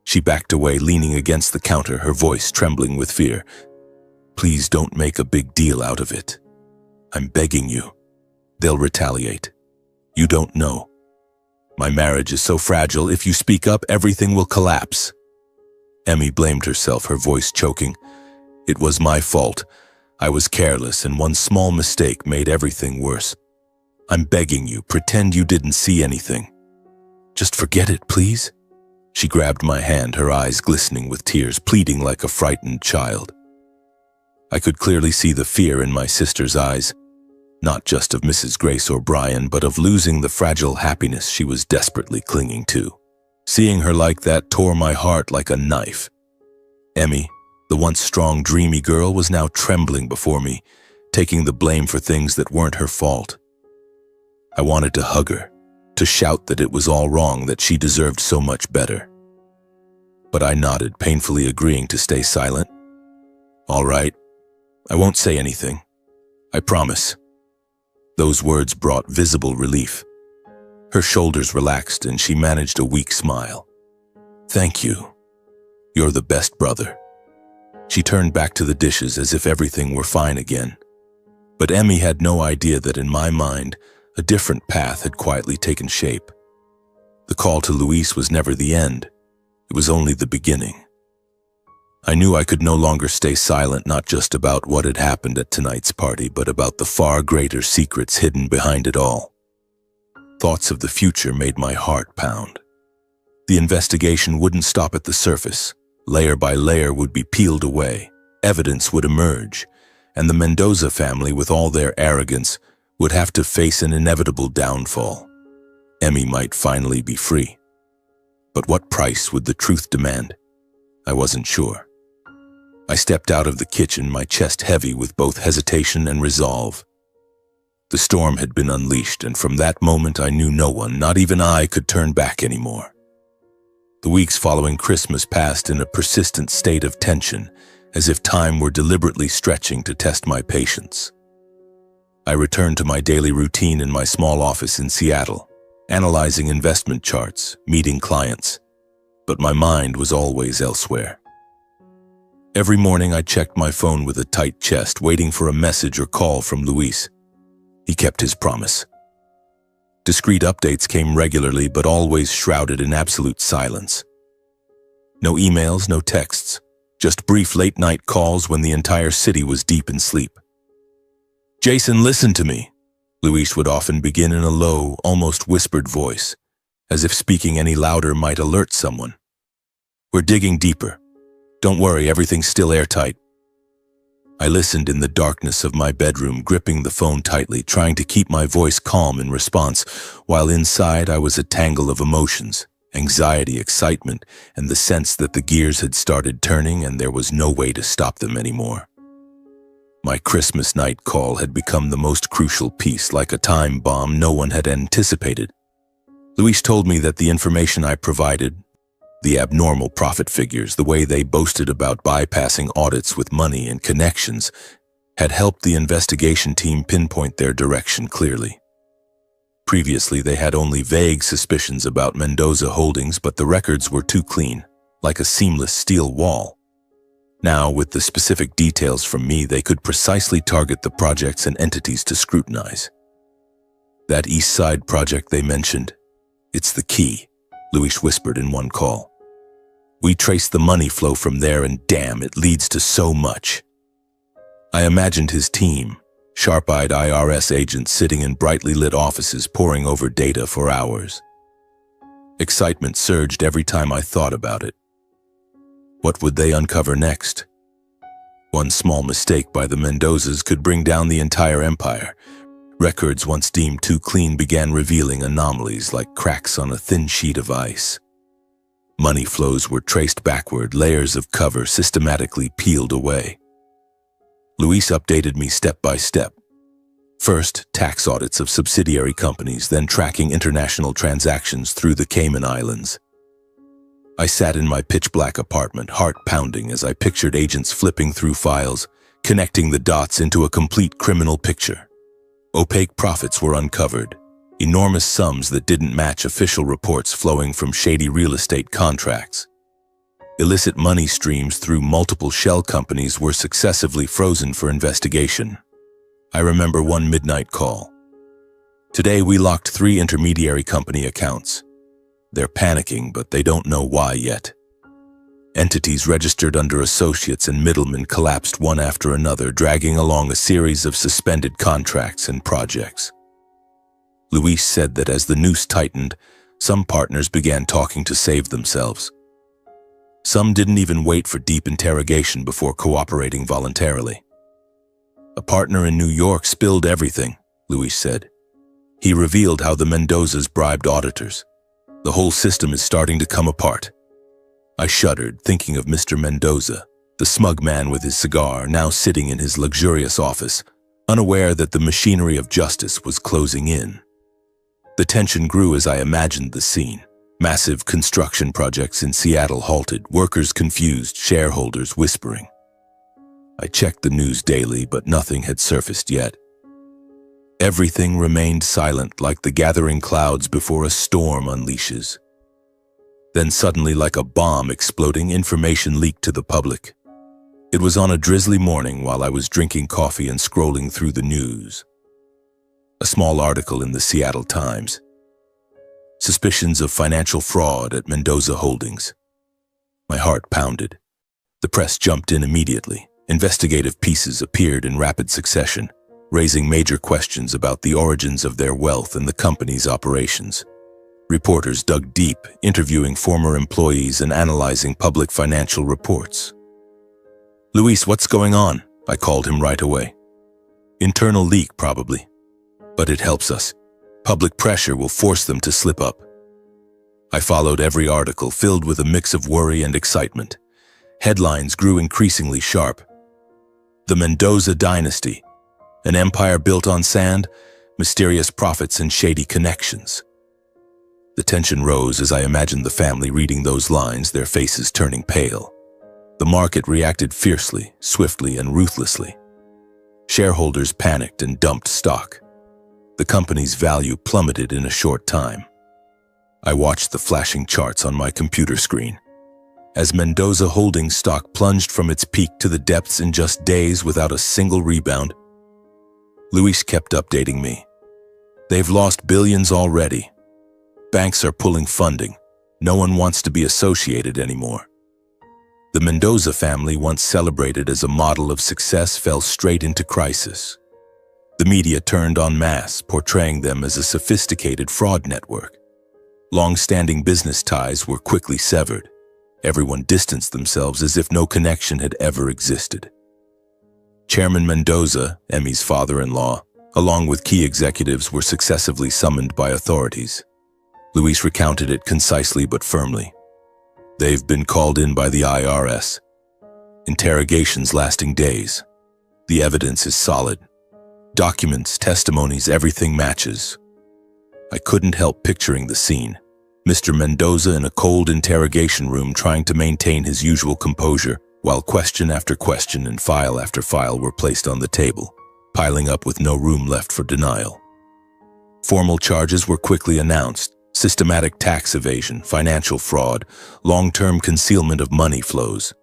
She backed away, leaning against the counter, her voice trembling with fear. "Please don't make a big deal out of it. I'm begging you. They'll retaliate. You don't know. My marriage is so fragile, if you speak up, everything will collapse." Emmy blamed herself, her voice choking. "It was my fault. I was careless, and one small mistake made everything worse. I'm begging you, pretend you didn't see anything. Just forget it, please." She grabbed my hand, her eyes glistening with tears, pleading like a frightened child. I could clearly see the fear in my sister's eyes, not just of Mrs. Grace or Brian, but of losing the fragile happiness she was desperately clinging to. Seeing her like that tore my heart like a knife. Emmy, the once strong, dreamy girl, was now trembling before me, taking the blame for things that weren't her fault. I wanted to hug her, to shout that it was all wrong, that she deserved so much better. But I nodded, painfully agreeing to stay silent. "All right, I won't say anything. I promise." Those words brought visible relief. Her shoulders relaxed and she managed a weak smile. "Thank you. You're the best brother." She turned back to the dishes as if everything were fine again. But Emmy had no idea that in my mind, a different path had quietly taken shape. The call to Luis was never the end. It was only the beginning. I knew I could no longer stay silent, not just about what had happened at tonight's party, but about the far greater secrets hidden behind it all. Thoughts of the future made my heart pound. The investigation wouldn't stop at the surface. Layer by layer would be peeled away. Evidence would emerge, and the Mendoza family, with all their arrogance, would have to face an inevitable downfall. Emmy might finally be free. But what price would the truth demand? I wasn't sure. I stepped out of the kitchen, my chest heavy with both hesitation and resolve. The storm had been unleashed, and from that moment I knew no one, not even I, could turn back anymore. The weeks following Christmas passed in a persistent state of tension, as if time were deliberately stretching to test my patience. I returned to my daily routine in my small office in Seattle, analyzing investment charts, meeting clients, but my mind was always elsewhere. Every morning I checked my phone with a tight chest, waiting for a message or call from Luis. He kept his promise. Discreet updates came regularly, but always shrouded in absolute silence. No emails, no texts, just brief late-night calls when the entire city was deep in sleep. "Jason, listen to me," Luis would often begin in a low, almost whispered voice, as if speaking any louder might alert someone. "We're digging deeper. Don't worry, everything's still airtight." I listened in the darkness of my bedroom, gripping the phone tightly, trying to keep my voice calm in response, while inside I was a tangle of emotions, anxiety, excitement, and the sense that the gears had started turning and there was no way to stop them anymore. My Christmas night call had become the most crucial piece, like a time bomb no one had anticipated. Luis told me that the information I provided, the abnormal profit figures, the way they boasted about bypassing audits with money and connections, had helped the investigation team pinpoint their direction clearly. Previously, they had only vague suspicions about Mendoza Holdings, but the records were too clean, like a seamless steel wall. Now, with the specific details from me, they could precisely target the projects and entities to scrutinize. "That East Side project they mentioned, it's the key," Luis whispered in one call. "We trace the money flow from there, and damn, it leads to so much." I imagined his team, sharp-eyed IRS agents sitting in brightly lit offices poring over data for hours. Excitement surged every time I thought about it. What would they uncover next? One small mistake by the Mendozas could bring down the entire empire. Records once deemed too clean began revealing anomalies like cracks on a thin sheet of ice. Money flows were traced backward, layers of cover systematically peeled away. Luis updated me step by step. First, tax audits of subsidiary companies, then tracking international transactions through the Cayman Islands. I sat in my pitch-black apartment, heart pounding as I pictured agents flipping through files, connecting the dots into a complete criminal picture. Opaque profits were uncovered, enormous sums that didn't match official reports flowing from shady real estate contracts. Illicit money streams through multiple shell companies were successively frozen for investigation. I remember one midnight call. "Today we locked 3 intermediary company accounts. They're panicking, but they don't know why yet." Entities registered under associates and middlemen collapsed one after another, dragging along a series of suspended contracts and projects. Luis said that as the noose tightened, some partners began talking to save themselves. Some didn't even wait for deep interrogation before cooperating voluntarily. "A partner in New York spilled everything," Luis said. "He revealed how the Mendozas bribed auditors. The whole system is starting to come apart." I shuddered, thinking of Mr. Mendoza, the smug man with his cigar, now sitting in his luxurious office, unaware that the machinery of justice was closing in. The tension grew as I imagined the scene. Massive construction projects in Seattle halted, workers confused, shareholders whispering. I checked the news daily, but nothing had surfaced yet. Everything remained silent, like the gathering clouds before a storm unleashes. Then suddenly, like a bomb exploding, information leaked to the public. It was on a drizzly morning while I was drinking coffee and scrolling through the news. A small article in the Seattle Times. Suspicions of financial fraud at Mendoza Holdings. My heart pounded. The press jumped in immediately. Investigative pieces appeared in rapid succession, raising major questions about the origins of their wealth and the company's operations. Reporters dug deep, interviewing former employees and analyzing public financial reports. "Luis, what's going on?" I called him right away. "Internal leak, probably. But it helps us. Public pressure will force them to slip up." I followed every article, filled with a mix of worry and excitement. headlines grew increasingly sharp. The Mendoza dynasty, an empire built on sand, mysterious profits and shady connections. The tension rose as I imagined the family reading those lines, their faces turning pale. The market reacted fiercely, swiftly, and ruthlessly. Shareholders panicked and dumped stock. The company's value plummeted in a short time. I watched the flashing charts on my computer screen. As Mendoza Holdings stock plunged from its peak to the depths in just days without a single rebound, Luis kept updating me. They've lost billions already. Banks are pulling funding. No one wants to be associated anymore. The Mendoza family, once celebrated as a model of success, fell straight into crisis. The media turned en masse, portraying them as a sophisticated fraud network. Long-standing business ties were quickly severed. Everyone distanced themselves as if no connection had ever existed. Chairman Mendoza, Emmy's father-in-law, along with key executives, were successively summoned by authorities. Luis recounted it concisely but firmly. They've been called in by the IRS. Interrogations lasting days. The evidence is solid. Documents, testimonies, everything matches. I couldn't help picturing the scene. Mr. Mendoza in a cold interrogation room trying to maintain his usual composure while question after question and file after file were placed on the table, piling up with no room left for denial. Formal charges were quickly announced: systematic tax evasion, financial fraud, long-term concealment of money flows.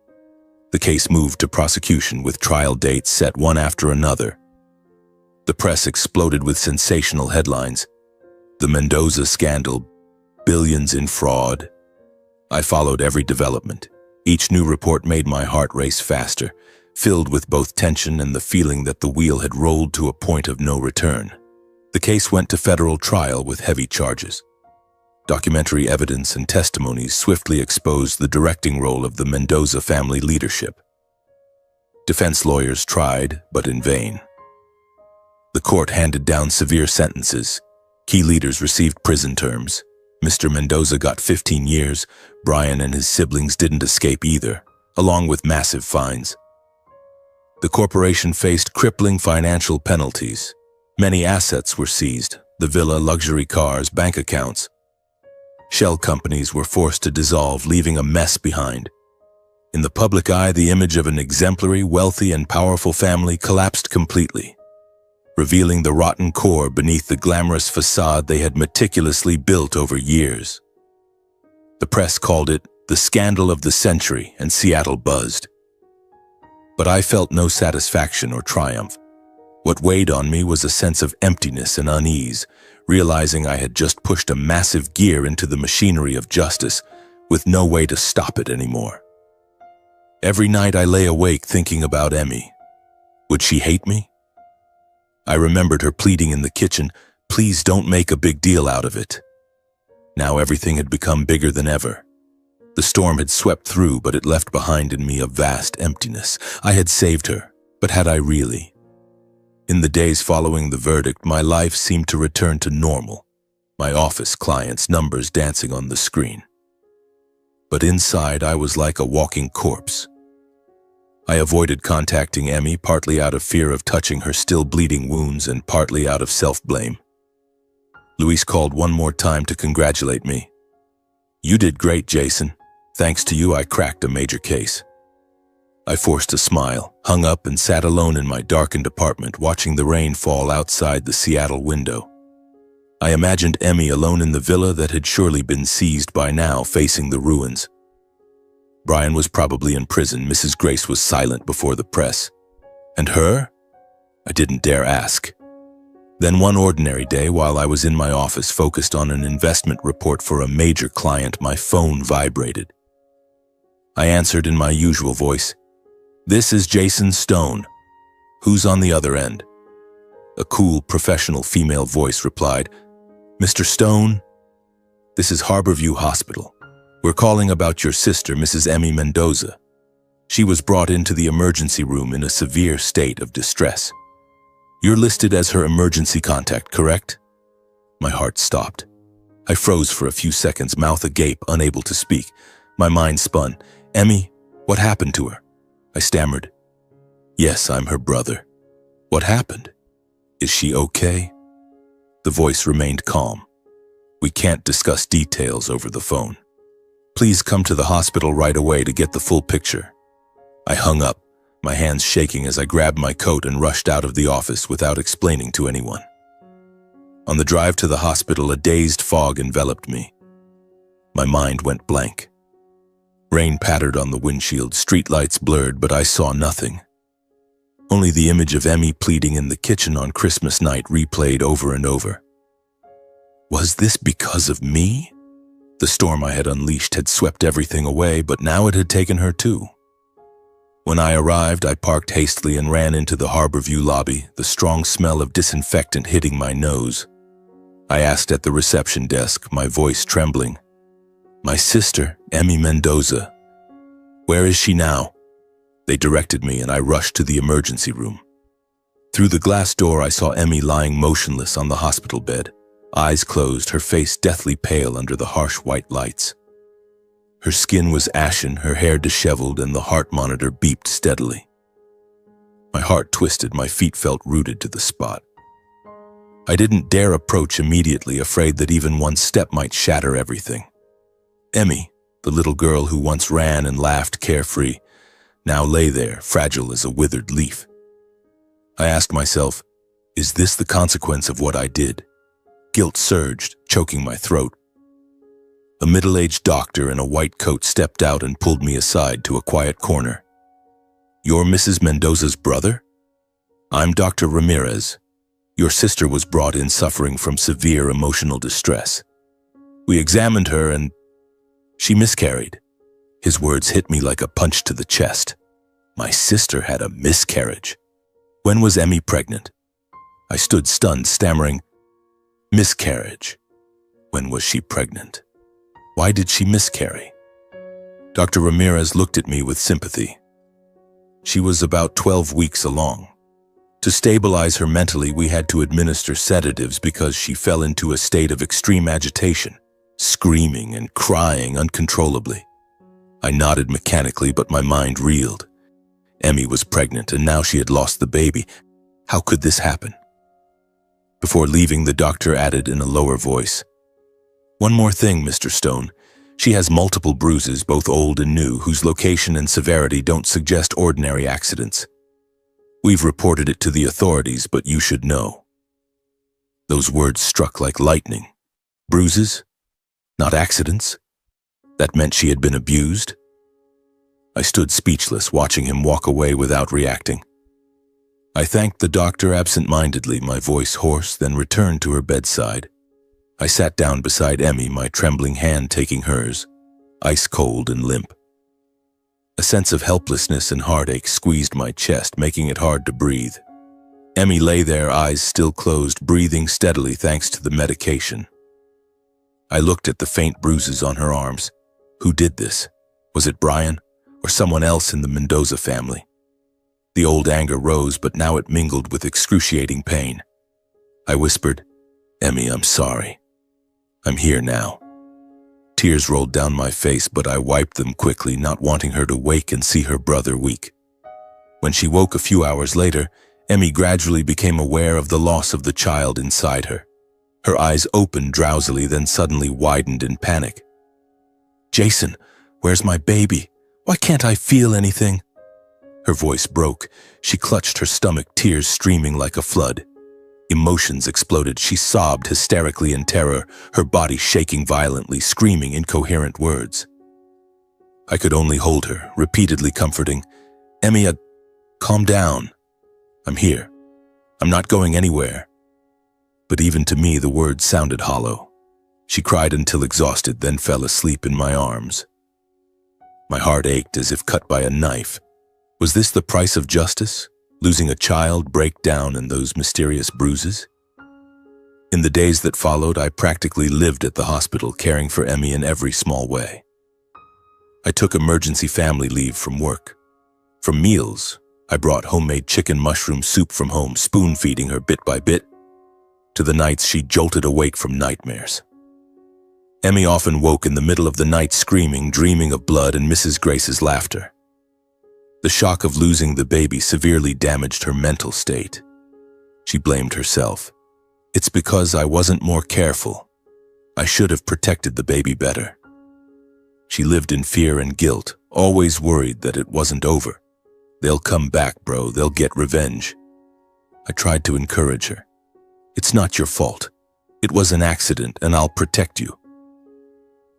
The case moved to prosecution with trial dates set one after another. The press exploded with sensational headlines. The Mendoza scandal, billions in fraud. I followed every development. Each new report made my heart race faster, filled with both tension and the feeling that the wheel had rolled to a point of no return. The case went to federal trial with heavy charges. Documentary evidence and testimonies swiftly exposed the directing role of the Mendoza family leadership. Defense lawyers tried, but in vain. The court handed down severe sentences. Key leaders received prison terms. Mr. Mendoza got 15 years. Brian and his siblings didn't escape either, along with massive fines. The corporation faced crippling financial penalties. Many assets were seized: the villa, luxury cars, bank accounts. Shell companies were forced to dissolve, leaving a mess behind. In the public eye, the image of an exemplary, wealthy, and powerful family collapsed completely, revealing the rotten core beneath the glamorous facade they had meticulously built over years. The press called it the scandal of the century, and Seattle buzzed. But I felt no satisfaction or triumph. What weighed on me was a sense of emptiness and unease, realizing I had just pushed a massive gear into the machinery of justice, with no way to stop it anymore. Every night I lay awake thinking about Emmy. Would she hate me? I remembered her pleading in the kitchen, "Please don't make a big deal out of it." Now everything had become bigger than ever. The storm had swept through, but it left behind in me a vast emptiness. I had saved her, but had I really? In the days following the verdict, my life seemed to return to normal. My office, clients, numbers dancing on the screen. But inside, I was like a walking corpse. I avoided contacting Emmy, partly out of fear of touching her still bleeding wounds and partly out of self-blame. Luis called one more time to congratulate me. "You did great, Jason. Thanks to you, I cracked a major case." I forced a smile, hung up, and sat alone in my darkened apartment, watching the rain fall outside the Seattle window. I imagined Emmy alone in the villa that had surely been seized by now, facing the ruins. Brian was probably in prison. Mrs. Grace was silent before the press. And her? I didn't dare ask. Then one ordinary day, while I was in my office focused on an investment report for a major client, my phone vibrated. I answered in my usual voice. "This is Jason Stone. Who's on the other end?" A cool, professional female voice replied, "Mr. Stone, this is Harborview Hospital. We're calling about your sister, Mrs. Emmy Mendoza. She was brought into the emergency room in a severe state of distress. You're listed as her emergency contact, correct?" My heart stopped. I froze for a few seconds, mouth agape, unable to speak. My mind spun. "Emmy, What happened to her? I stammered. Yes, I'm her brother. What happened? Is she okay? The voice remained calm. We can't discuss details over the phone. Please come to the hospital right away to get the full picture. I hung up, my hands shaking as I grabbed my coat and rushed out of the office without explaining to anyone. On the drive to the hospital, a dazed fog enveloped me. My mind went blank. Rain pattered on the windshield, streetlights blurred, but I saw nothing. Only the image of Emmy pleading in the kitchen on Christmas night replayed over and over. Was this because of me? The storm I had unleashed had swept everything away, but now it had taken her too. When I arrived, I parked hastily and ran into the Harborview lobby, the strong smell of disinfectant hitting my nose. I asked at the reception desk, my voice trembling. My sister, Emmy Mendoza. Where is she now? They directed me and I rushed to the emergency room. Through the glass door, I saw Emmy lying motionless on the hospital bed, eyes closed, her face deathly pale under the harsh white lights. Her skin was ashen, her hair disheveled, and the heart monitor beeped steadily. My heart twisted, my feet felt rooted to the spot. I didn't dare approach immediately, afraid that even one step might shatter everything. Emmy, the little girl who once ran and laughed carefree, now lay there, fragile as a withered leaf. I asked myself, is this the consequence of what I did? Guilt surged, choking my throat. A middle-aged doctor in a white coat stepped out and pulled me aside to a quiet corner. You're Mrs. Mendoza's brother? I'm Dr. Ramirez. Your sister was brought in suffering from severe emotional distress. We examined her and she miscarried. His words hit me like a punch to the chest. My sister had a miscarriage. When was Emmy pregnant? I stood stunned, stammering, miscarriage. When was she pregnant? Why did she miscarry? Dr. Ramirez looked at me with sympathy. She was about 12 weeks along. To stabilize her mentally, we had to administer sedatives because she fell into a state of extreme agitation, screaming and crying uncontrollably. I nodded mechanically, but my mind reeled. Emmy was pregnant, and now she had lost the baby. How could this happen? Before leaving, the doctor added in a lower voice, one more thing, Mr. Stone. She has multiple bruises, both old and new, whose location and severity don't suggest ordinary accidents. We've reported it to the authorities, but you should know. Those words struck like lightning. Bruises? Not accidents? That meant she had been abused? I stood speechless, watching him walk away without reacting. I thanked the doctor absent-mindedly, my voice hoarse, then returned to her bedside. I sat down beside Emmy, my trembling hand taking hers, ice-cold and limp. A sense of helplessness and heartache squeezed my chest, making it hard to breathe. Emmy lay there, eyes still closed, breathing steadily thanks to the medication. I looked at the faint bruises on her arms. Who did this? Was it Brian or someone else in the Mendoza family? The old anger rose, but now it mingled with excruciating pain. I whispered, Emmy, I'm sorry. I'm here now. Tears rolled down my face, but I wiped them quickly, not wanting her to wake and see her brother weak. When she woke a few hours later, Emmy gradually became aware of the loss of the child inside her. Her eyes opened drowsily, then suddenly widened in panic. Jason, where's my baby? Why can't I feel anything? Her voice broke. She clutched her stomach, tears streaming like a flood. Emotions exploded. She sobbed hysterically in terror, her body shaking violently, screaming incoherent words. I could only hold her, repeatedly comforting, Emmy, calm down. I'm here. I'm not going anywhere. But even to me, the words sounded hollow. She cried until exhausted, then fell asleep in my arms. My heart ached as if cut by a knife. Was this the price of justice? Losing a child, breakdown, and those mysterious bruises? In the days that followed, I practically lived at the hospital, caring for Emmy in every small way. I took emergency family leave from work. For meals, I brought homemade chicken mushroom soup from home, spoon-feeding her bit by bit, to the nights she jolted awake from nightmares. Emmy often woke in the middle of the night screaming, dreaming of blood and Mrs. Grace's laughter. The shock of losing the baby severely damaged her mental state. She blamed herself. It's because I wasn't more careful. I should have protected the baby better. She lived in fear and guilt, always worried that it wasn't over. They'll come back, bro. They'll get revenge. I tried to encourage her. It's not your fault. It was an accident, and I'll protect you.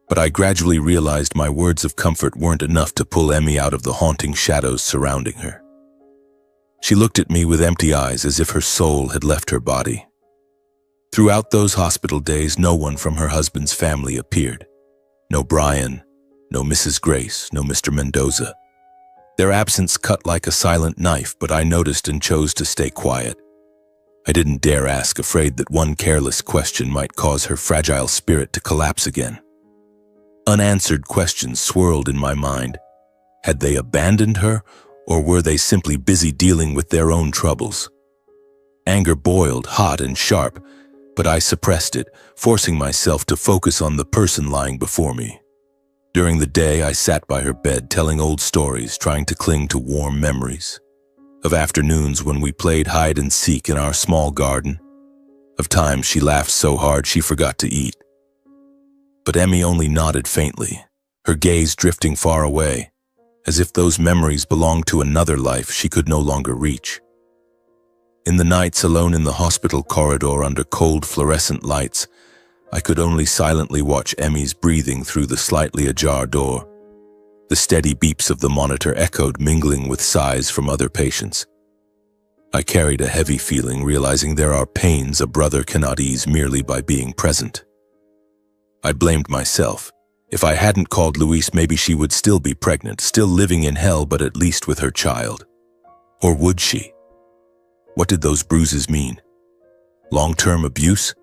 But I gradually realized my words of comfort weren't enough to pull Emmy out of the haunting shadows surrounding her. She looked at me with empty eyes as if her soul had left her body. Throughout those hospital days, no one from her husband's family appeared. No Brian, no Mrs. Grace, no Mr. Mendoza. Their absence cut like a silent knife, but I noticed and chose to stay quiet. I didn't dare ask, afraid that one careless question might cause her fragile spirit to collapse again. Unanswered questions swirled in my mind. Had they abandoned her, or were they simply busy dealing with their own troubles? Anger boiled, hot and sharp, but I suppressed it, forcing myself to focus on the person lying before me. During the day, I sat by her bed telling old stories, trying to cling to warm memories. Of afternoons when we played hide and seek in our small garden. Of times she laughed so hard she forgot to eat. But Emmy only nodded faintly, her gaze drifting far away, as if those memories belonged to another life she could no longer reach. In the nights alone in the hospital corridor under cold fluorescent lights, I could only silently watch Emmy's breathing through the slightly ajar door. The steady beeps of the monitor echoed, mingling with sighs from other patients. I carried a heavy feeling, realizing there are pains a brother cannot ease merely by being present. I blamed myself. If I hadn't called Louise, maybe she would still be pregnant, still living in hell, but at least with her child. Or would she? What did those bruises mean? Long-term abuse?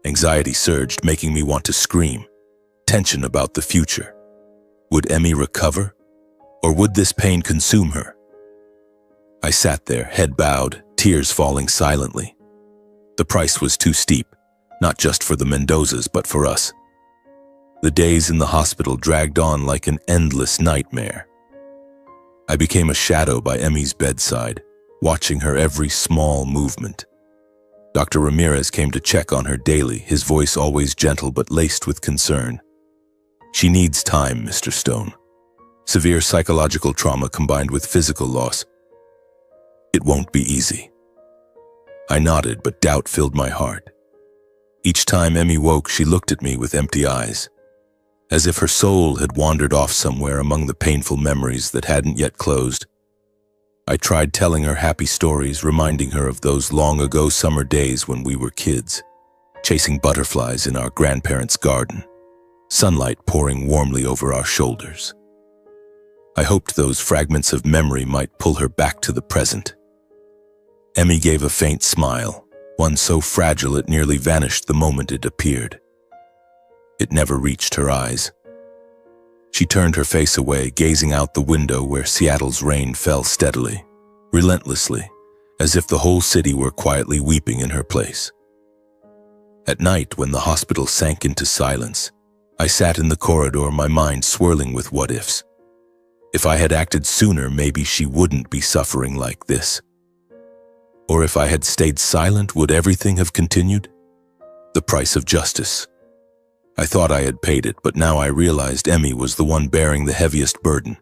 Anxiety surged, making me want to scream. Tension about the future. Would Emmy recover? Or would this pain consume her? I sat there, head bowed, tears falling silently. The price was too steep, not just for the Mendozas, but for us. The days in the hospital dragged on like an endless nightmare. I became a shadow by Emmy's bedside, watching her every small movement. Dr. Ramirez came to check on her daily, his voice always gentle but laced with concern. She needs time, Mr. Stone. Severe psychological trauma combined with physical loss. It won't be easy. I nodded, but doubt filled my heart. Each time Emmy woke, she looked at me with empty eyes, as if her soul had wandered off somewhere among the painful memories that hadn't yet closed. I tried telling her happy stories, reminding her of those long-ago summer days when we were kids, chasing butterflies in our grandparents' garden, sunlight pouring warmly over our shoulders. I hoped those fragments of memory might pull her back to the present. Emmy gave a faint smile, one so fragile it nearly vanished the moment it appeared. It never reached her eyes. She turned her face away, gazing out the window where Seattle's rain fell steadily, relentlessly, as if the whole city were quietly weeping in her place. At night, when the hospital sank into silence, I sat in the corridor, my mind swirling with what-ifs. If I had acted sooner, maybe she wouldn't be suffering like this. Or if I had stayed silent, would everything have continued? The price of justice. I thought I had paid it, but now I realized Emmy was the one bearing the heaviest burden.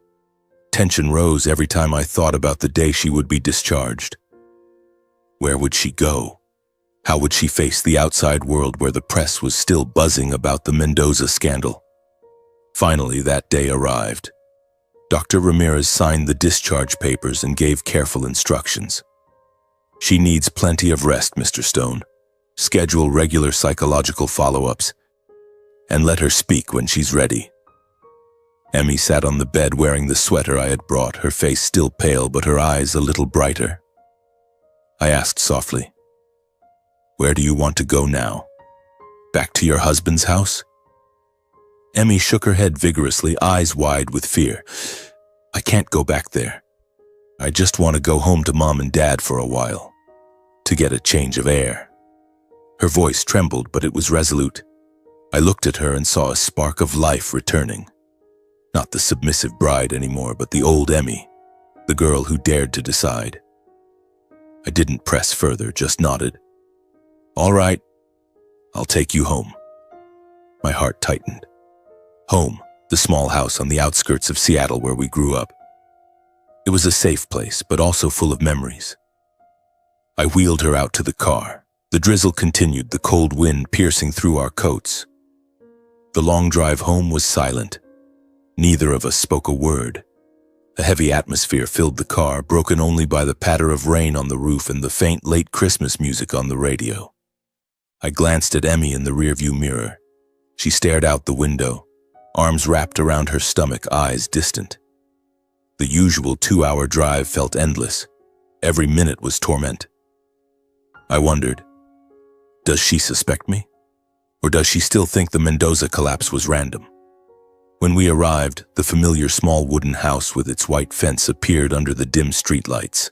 Tension rose every time I thought about the day she would be discharged. Where would she go? How would she face the outside world where the press was still buzzing about the Mendoza scandal? Finally, that day arrived. Dr. Ramirez signed the discharge papers and gave careful instructions. She needs plenty of rest, Mr. Stone. Schedule regular psychological follow-ups, and let her speak when she's ready. Emmy sat on the bed wearing the sweater I had brought, her face still pale but her eyes a little brighter. I asked softly, "Where do you want to go now? Back to your husband's house?" Emmy shook her head vigorously, eyes wide with fear. "I can't go back there. I just want to go home to Mom and Dad for a while, to get a change of air." Her voice trembled, but it was resolute. I looked at her and saw a spark of life returning. Not the submissive bride anymore, but the old Emmy, the girl who dared to decide. I didn't press further, just nodded. All right, I'll take you home. My heart tightened. Home, the small house on the outskirts of Seattle where we grew up. It was a safe place, but also full of memories. I wheeled her out to the car. The drizzle continued, the cold wind piercing through our coats. The long drive home was silent. Neither of us spoke a word. A heavy atmosphere filled the car, broken only by the patter of rain on the roof and the faint late Christmas music on the radio. I glanced at Emmy in the rearview mirror. She stared out the window, arms wrapped around her stomach, eyes distant. The usual 2-hour drive felt endless. Every minute was torment. I wondered, does she suspect me? Or does she still think the Mendoza collapse was random? When we arrived, the familiar small wooden house with its white fence appeared under the dim streetlights.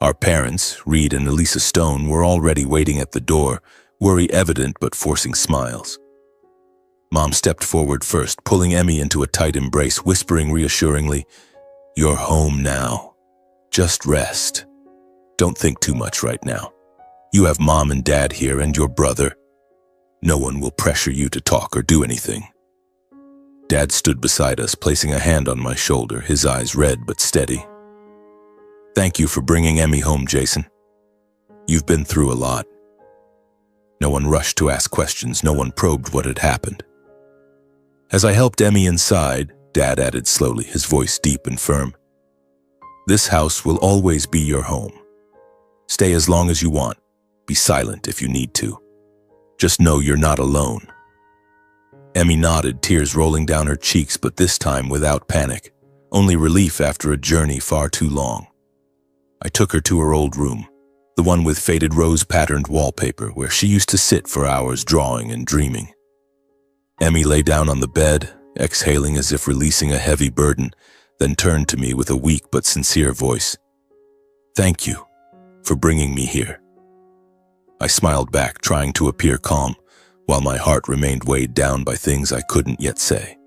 Our parents, Reed and Elisa Stone, were already waiting at the door, worry evident but forcing smiles. Mom stepped forward first, pulling Emmy into a tight embrace, whispering reassuringly, "You're home now. Just rest. Don't think too much right now. You have Mom and Dad here and your brother. No one will pressure you to talk or do anything." Dad stood beside us, placing a hand on my shoulder, his eyes red but steady. "Thank you for bringing Emmy home, Jason. You've been through a lot." No one rushed to ask questions, no one probed what had happened. As I helped Emmy inside, Dad added slowly, his voice deep and firm, "This house will always be your home. Stay as long as you want. Be silent if you need to. Just know you're not alone." Emmy nodded, tears rolling down her cheeks, but this time without panic, only relief after a journey far too long. I took her to her old room, the one with faded rose-patterned wallpaper, where she used to sit for hours drawing and dreaming. Emmy lay down on the bed, exhaling as if releasing a heavy burden, then turned to me with a weak but sincere voice. "Thank you for bringing me here." I smiled back, trying to appear calm, while my heart remained weighed down by things I couldn't yet say.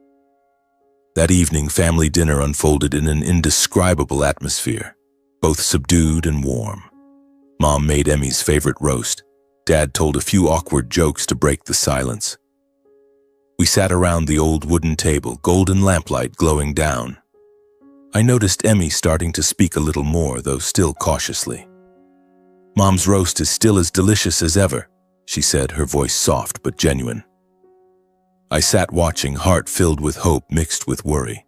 That evening, family dinner unfolded in an indescribable atmosphere, both subdued and warm. Mom made Emmy's favorite roast. Dad told a few awkward jokes to break the silence. We sat around the old wooden table, golden lamplight glowing down. I noticed Emmy starting to speak a little more, though still cautiously. "Mom's roast is still as delicious as ever," she said, her voice soft but genuine. I sat watching, heart filled with hope mixed with worry.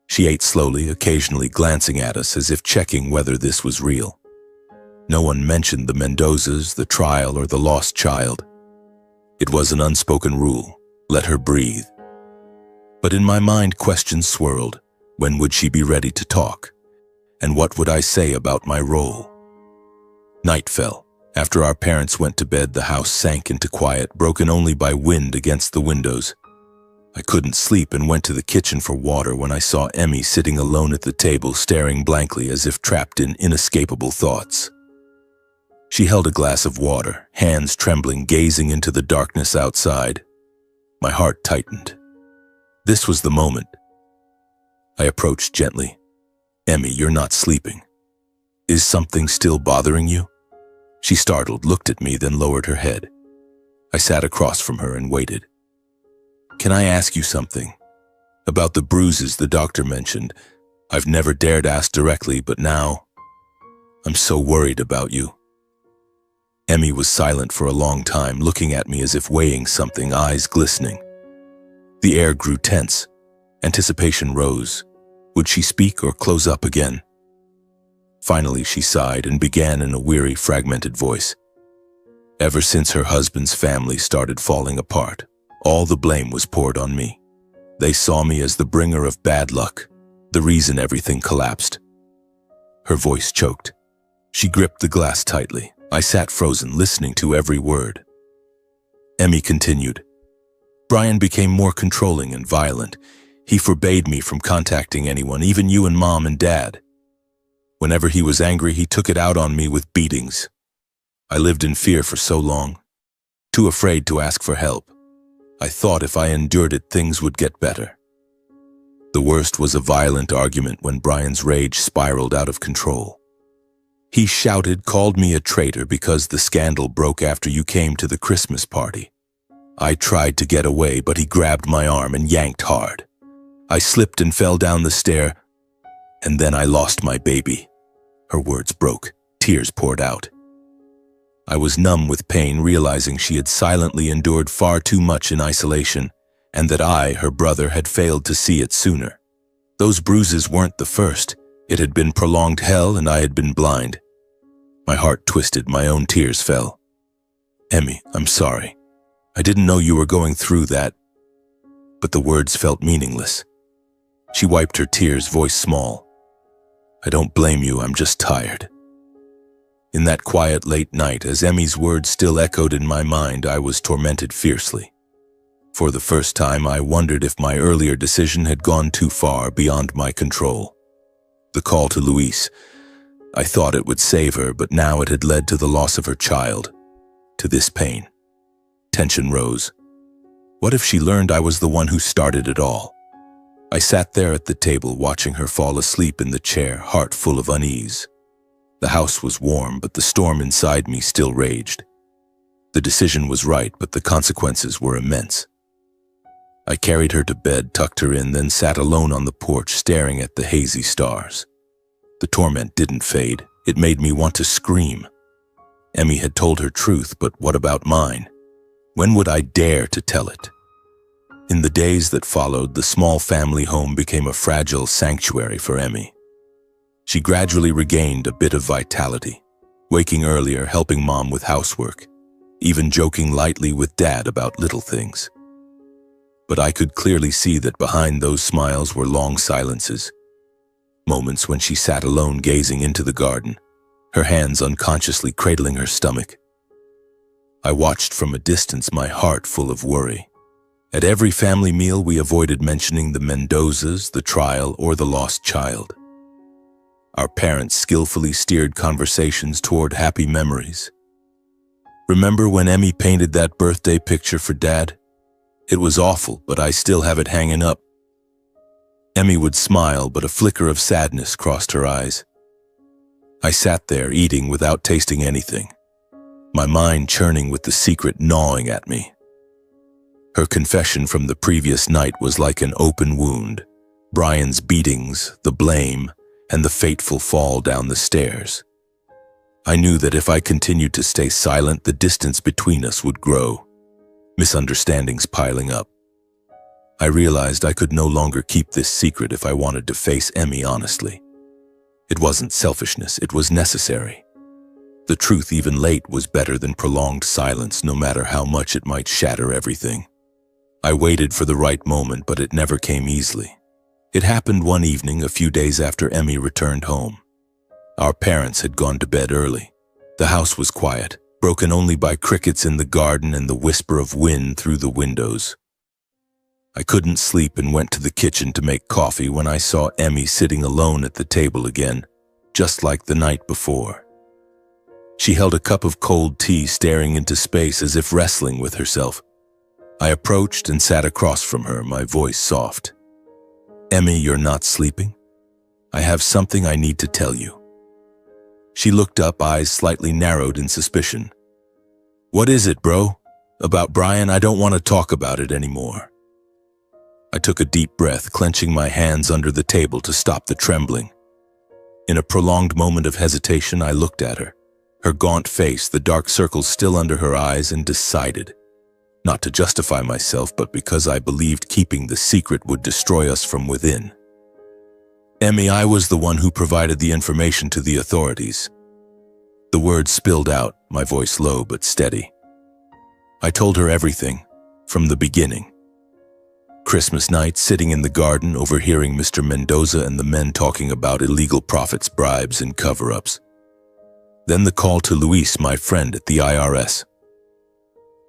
She ate slowly, occasionally glancing at us as if checking whether this was real. No one mentioned the Mendozas, the trial, or the lost child. It was an unspoken rule. Let her breathe. But in my mind, questions swirled. When would she be ready to talk? And what would I say about my role? Night fell. After our parents went to bed, the house sank into quiet, broken only by wind against the windows. I couldn't sleep and went to the kitchen for water when I saw Emmy sitting alone at the table, staring blankly as if trapped in inescapable thoughts. She held a glass of water, hands trembling, gazing into the darkness outside. My heart tightened. This was the moment. I approached gently. "Emmy, you're not sleeping. Is something still bothering you?" She startled, looked at me, then lowered her head. I sat across from her and waited. "Can I ask you something? About the bruises the doctor mentioned. I've never dared ask directly, but now I'm so worried about you." Emmy was silent for a long time, looking at me as if weighing something, eyes glistening. The air grew tense. Anticipation rose. Would she speak or close up again? Finally, she sighed and began in a weary, fragmented voice. "Ever since her husband's family started falling apart, all the blame was poured on me. They saw me as the bringer of bad luck, the reason everything collapsed." Her voice choked. She gripped the glass tightly. I sat frozen, listening to every word. Emmy continued. "Brian became more controlling and violent. He forbade me from contacting anyone, even you and Mom and Dad. Whenever he was angry, he took it out on me with beatings. I lived in fear for so long, too afraid to ask for help. I thought if I endured it, things would get better." The worst was a violent argument when Brian's rage spiraled out of control. He shouted, called me a traitor because the scandal broke after you came to the Christmas party. I tried to get away, but he grabbed my arm and yanked hard. I slipped and fell down the stair, and then I lost my baby. Her words broke. Tears poured out. I was numb with pain, realizing she had silently endured far too much in isolation, and that I, her brother, had failed to see it sooner. Those bruises weren't the first. It had been prolonged hell, and I had been blind. My heart twisted, my own tears fell. Emmy, I'm sorry. I didn't know you were going through that. But the words felt meaningless. She wiped her tears, voice small. I don't blame you, I'm just tired. In that quiet late night, as Emmy's words still echoed in my mind, I was tormented fiercely. For the first time, I wondered if my earlier decision had gone too far beyond my control. The call to Louise. I thought it would save her, but now it had led to the loss of her child, to this pain. Tension rose. What if she learned I was the one who started it all? I sat there at the table, watching her fall asleep in the chair, heart full of unease. The house was warm, but the storm inside me still raged. The decision was right, but the consequences were immense. I carried her to bed, tucked her in, then sat alone on the porch, staring at the hazy stars. The torment didn't fade. It made me want to scream. Emmy had told her truth, but what about mine? When would I dare to tell it? In the days that followed, the small family home became a fragile sanctuary for Emmy. She gradually regained a bit of vitality, waking earlier, helping Mom with housework, even joking lightly with Dad about little things. But I could clearly see that behind those smiles were long silences, moments when she sat alone gazing into the garden, her hands unconsciously cradling her stomach. I watched from a distance, my heart full of worry. At every family meal, we avoided mentioning the Mendozas, the trial, or the lost child. Our parents skillfully steered conversations toward happy memories. Remember when Emmy painted that birthday picture for Dad? It was awful, but I still have it hanging up. Emmy would smile, but a flicker of sadness crossed her eyes. I sat there, eating without tasting anything, my mind churning with the secret gnawing at me. Her confession from the previous night was like an open wound. Brian's beatings, the blame, and the fateful fall down the stairs. I knew that if I continued to stay silent, the distance between us would grow, misunderstandings piling up. I realized I could no longer keep this secret if I wanted to face Emmy honestly. It wasn't selfishness, it was necessary. The truth, even late, was better than prolonged silence, no matter how much it might shatter everything. I waited for the right moment, but it never came easily. It happened one evening, a few days after Emmy returned home. Our parents had gone to bed early. The house was quiet, broken only by crickets in the garden and the whisper of wind through the windows. I couldn't sleep and went to the kitchen to make coffee when I saw Emmy sitting alone at the table again, just like the night before. She held a cup of cold tea, staring into space as if wrestling with herself. I approached and sat across from her, my voice soft. Emmy, you're not sleeping? I have something I need to tell you. She looked up, eyes slightly narrowed in suspicion. What is it, bro? About Brian? I don't want to talk about it anymore. I took a deep breath, clenching my hands under the table to stop the trembling. In a prolonged moment of hesitation, I looked at her, her gaunt face, the dark circles still under her eyes, and decided, not to justify myself, but because I believed keeping the secret would destroy us from within. Emmy, I was the one who provided the information to the authorities. The words spilled out, my voice low but steady. I told her everything, from the beginning. Christmas night, sitting in the garden, overhearing Mr. Mendoza and the men talking about illegal profits, bribes, and cover-ups. Then the call to Luis, my friend at the IRS.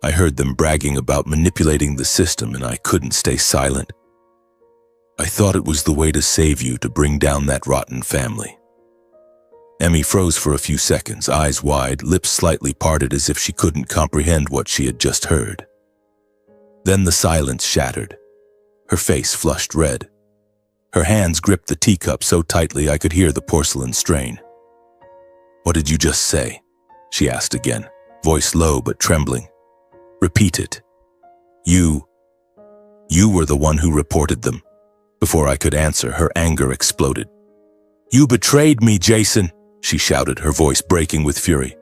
I heard them bragging about manipulating the system, and I couldn't stay silent. I thought it was the way to save you, to bring down that rotten family. Emmy froze for a few seconds, eyes wide, lips slightly parted as if she couldn't comprehend what she had just heard. Then the silence shattered. Her face flushed red. Her hands gripped the teacup so tightly I could hear the porcelain strain. "What did you just say?" she asked again, voice low but trembling. "Repeat it." You were the one who reported them." Before I could answer, her anger exploded. "You betrayed me, Jason," she shouted, her voice breaking with fury.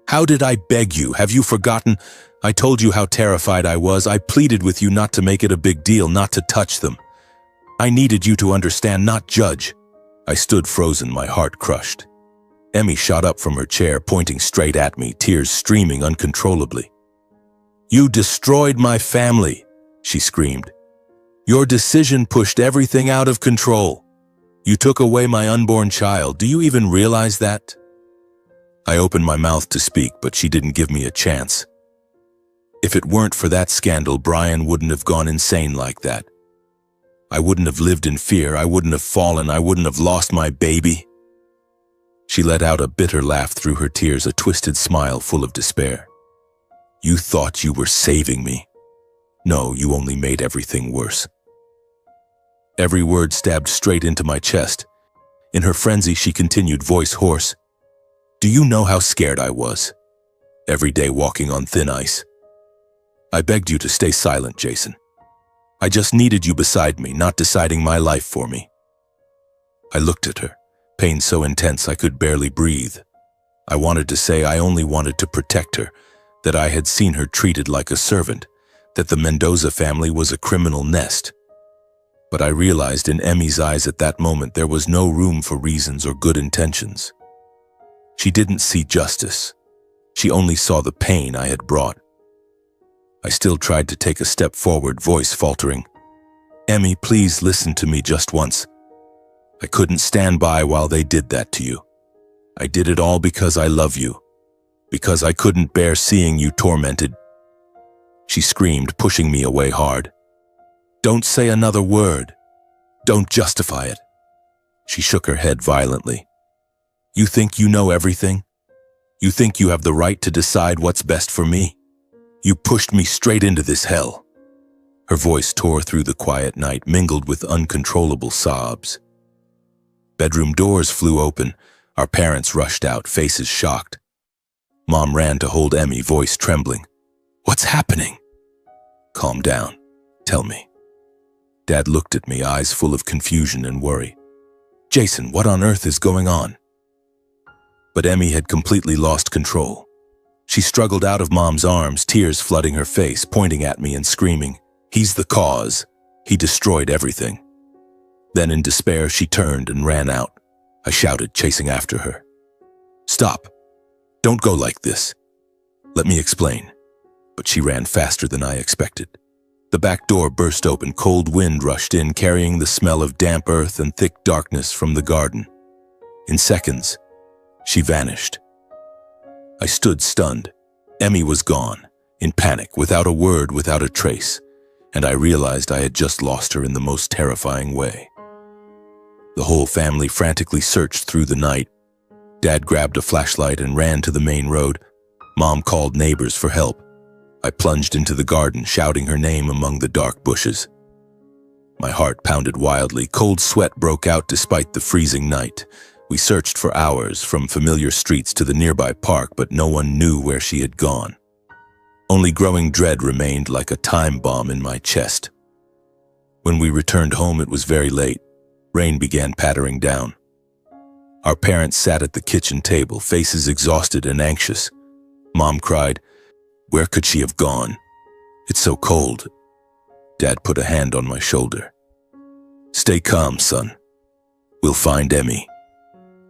"How did I beg you? Have you forgotten? I told you how terrified I was. I pleaded with you not to make it a big deal, not to touch them. I needed you to understand, not judge." I stood frozen, my heart crushed. Emmy shot up from her chair, pointing straight at me, tears streaming uncontrollably. "You destroyed my family," she screamed. "Your decision pushed everything out of control. You took away my unborn child. Do you even realize that?" I opened my mouth to speak, but she didn't give me a chance. If it weren't for that scandal, Brian wouldn't have gone insane like that. I wouldn't have lived in fear. I wouldn't have fallen. I wouldn't have lost my baby. She let out a bitter laugh through her tears, a twisted smile full of despair. "You thought you were saving me. No, you only made everything worse." Every word stabbed straight into my chest. In her frenzy, she continued, voice hoarse. "Do you know how scared I was? Every day walking on thin ice. I begged you to stay silent, Jason. I just needed you beside me, not deciding my life for me." I looked at her, pain so intense I could barely breathe. I wanted to say I only wanted to protect her, that I had seen her treated like a servant, that the Mendoza family was a criminal nest. But I realized in Emmy's eyes at that moment there was no room for reasons or good intentions. She didn't see justice. She only saw the pain I had brought. I still tried to take a step forward, voice faltering. "Emmy, please listen to me just once. I couldn't stand by while they did that to you. I did it all because I love you, because I couldn't bear seeing you tormented." She screamed, pushing me away hard. "Don't say another word. Don't justify it." She shook her head violently. "You think you know everything? You think you have the right to decide what's best for me? You pushed me straight into this hell." Her voice tore through the quiet night, mingled with uncontrollable sobs. Bedroom doors flew open. Our parents rushed out, faces shocked. Mom ran to hold Emmy, voice trembling. "What's happening?" "Calm down. Tell me." Dad looked at me, eyes full of confusion and worry. "Jason, what on earth is going on?" But Emmy had completely lost control. She struggled out of Mom's arms, tears flooding her face, pointing at me and screaming, "He's the cause. He destroyed everything." Then in despair, she turned and ran out. I shouted, chasing after her. "Stop. Don't go like this. Let me explain." But she ran faster than I expected. The back door burst open, cold wind rushed in, carrying the smell of damp earth and thick darkness from the garden. In seconds, she vanished. I stood stunned. Emmy was gone, in panic, without a word, without a trace, and I realized I had just lost her in the most terrifying way. The whole family frantically searched through the night. Dad grabbed a flashlight and ran to the main road. Mom called neighbors for help. I plunged into the garden, shouting her name among the dark bushes. My heart pounded wildly. Cold sweat broke out despite the freezing night. We searched for hours, from familiar streets to the nearby park, but no one knew where she had gone. Only growing dread remained like a time bomb in my chest. When we returned home, it was very late. Rain began pattering down. Our parents sat at the kitchen table, faces exhausted and anxious. Mom cried, "Where could she have gone? It's so cold." Dad put a hand on my shoulder. "Stay calm, son. We'll find Emmy."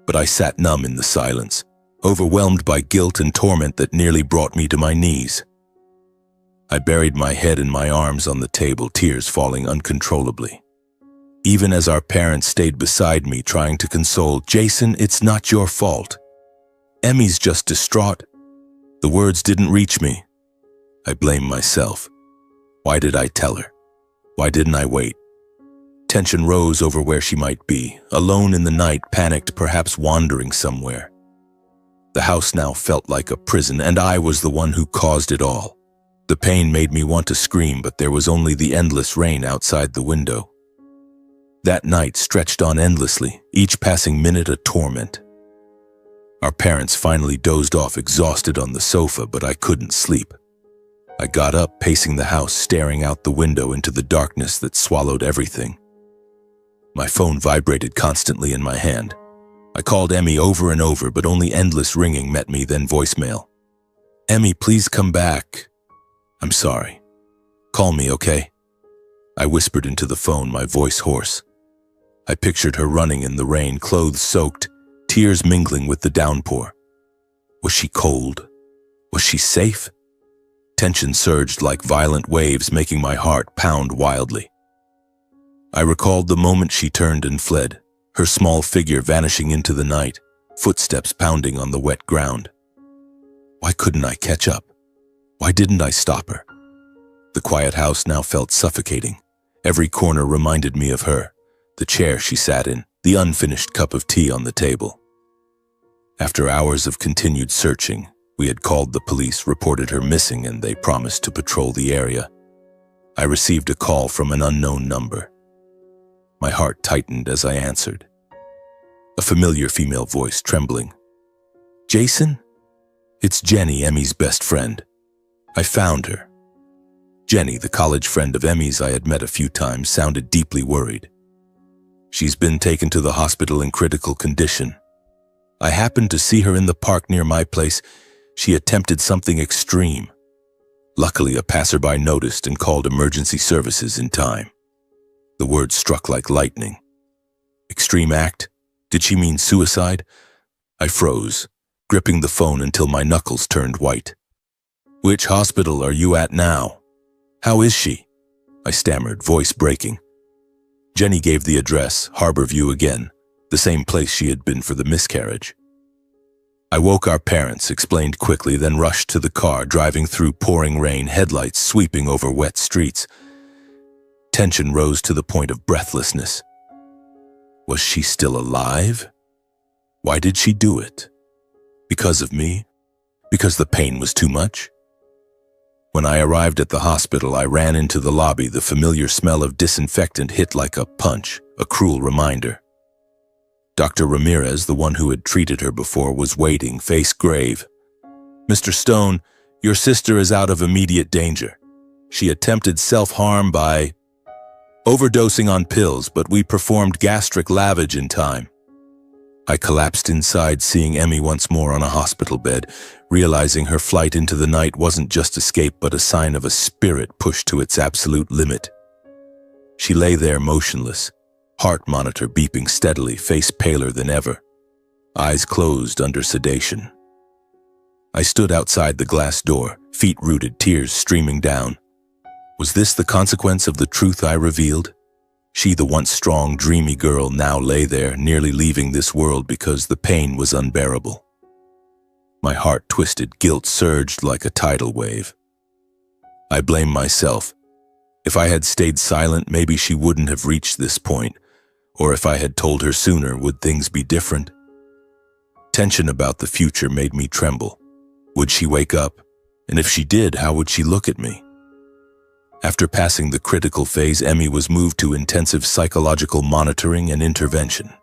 But I sat numb in the silence, overwhelmed by guilt and torment that nearly brought me to my knees. I buried my head in my arms on the table, tears falling uncontrollably. Even as our parents stayed beside me, trying to console, "Jason, it's not your fault. Emmy's just distraught." The words didn't reach me. I blamed myself. Why did I tell her? Why didn't I wait? Tension rose over where she might be, alone in the night, panicked, perhaps wandering somewhere. The house now felt like a prison, and I was the one who caused it all. The pain made me want to scream, but there was only the endless rain outside the window. That night stretched on endlessly, each passing minute a torment. Our parents finally dozed off exhausted on the sofa, but I couldn't sleep. I got up, pacing the house, staring out the window into the darkness that swallowed everything. My phone vibrated constantly in my hand. I called Emmy over and over, but only endless ringing met me, then voicemail. "Emmy, please come back." "I'm sorry. Call me, okay?" I whispered into the phone, my voice hoarse. I pictured her running in the rain, clothes soaked, tears mingling with the downpour. Was she cold? Was she safe? Tension surged like violent waves, making my heart pound wildly. I recalled the moment she turned and fled, her small figure vanishing into the night, footsteps pounding on the wet ground. Why couldn't I catch up? Why didn't I stop her? The quiet house now felt suffocating. Every corner reminded me of her, the chair she sat in, the unfinished cup of tea on the table. After hours of continued searching, we had called the police, reported her missing, and they promised to patrol the area. I received a call from an unknown number. My heart tightened as I answered. A familiar female voice, trembling. "Jason? It's Jenny, Emmy's best friend. I found her." Jenny, the college friend of Emmy's I had met a few times, sounded deeply worried. "She's been taken to the hospital in critical condition. I happened to see her in the park near my place. She attempted something extreme. Luckily, a passerby noticed and called emergency services in time." The words struck like lightning. Extreme act? Did she mean suicide? I froze, gripping the phone until my knuckles turned white. "Which hospital are you at now? How is she?" I stammered, voice breaking. Jenny gave the address, Harborview again, the same place she had been for the miscarriage. I woke our parents, explained quickly, then rushed to the car, driving through pouring rain, headlights sweeping over wet streets. Tension rose to the point of breathlessness. Was she still alive? Why did she do it? Because of me? Because the pain was too much? When I arrived at the hospital, I ran into the lobby. The familiar smell of disinfectant hit like a punch, a cruel reminder. Dr. Ramirez, the one who had treated her before, was waiting, face grave. "Mr. Stone, your sister is out of immediate danger. She attempted self-harm by overdosing on pills, but we performed gastric lavage in time." I collapsed inside, seeing Emmy once more on a hospital bed, realizing her flight into the night wasn't just escape but a sign of a spirit pushed to its absolute limit. She lay there motionless, heart monitor beeping steadily, face paler than ever, eyes closed under sedation. I stood outside the glass door, feet rooted, tears streaming down. Was this the consequence of the truth I revealed? She, the once strong, dreamy girl, now lay there, nearly leaving this world because the pain was unbearable. My heart twisted, guilt surged like a tidal wave. I blamed myself. If I had stayed silent, maybe she wouldn't have reached this point, or if I had told her sooner, would things be different? Tension about the future made me tremble. Would she wake up? And if she did, how would she look at me? After passing the critical phase, Emmy was moved to intensive psychological monitoring and intervention.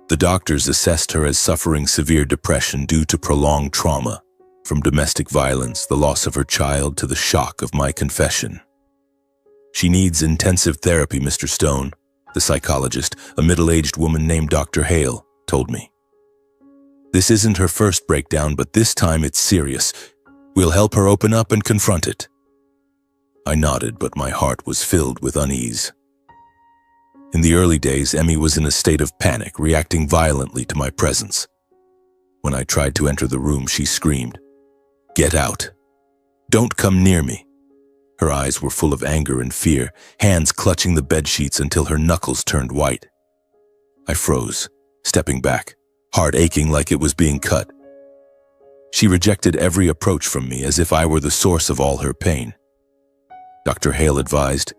The doctors assessed her as suffering severe depression due to prolonged trauma, from domestic violence, the loss of her child, to the shock of my confession. "She needs intensive therapy, Mr. Stone," the psychologist, a middle-aged woman named Dr. Hale, told me. "This isn't her first breakdown, but this time it's serious. We'll help her open up and confront it." I nodded, but my heart was filled with unease. In the early days, Emmy was in a state of panic, reacting violently to my presence. When I tried to enter the room, she screamed, "Get out! Don't come near me!" Her eyes were full of anger and fear, hands clutching the bedsheets until her knuckles turned white. I froze, stepping back, heart aching like it was being cut. She rejected every approach from me as if I were the source of all her pain. Dr. Hale advised,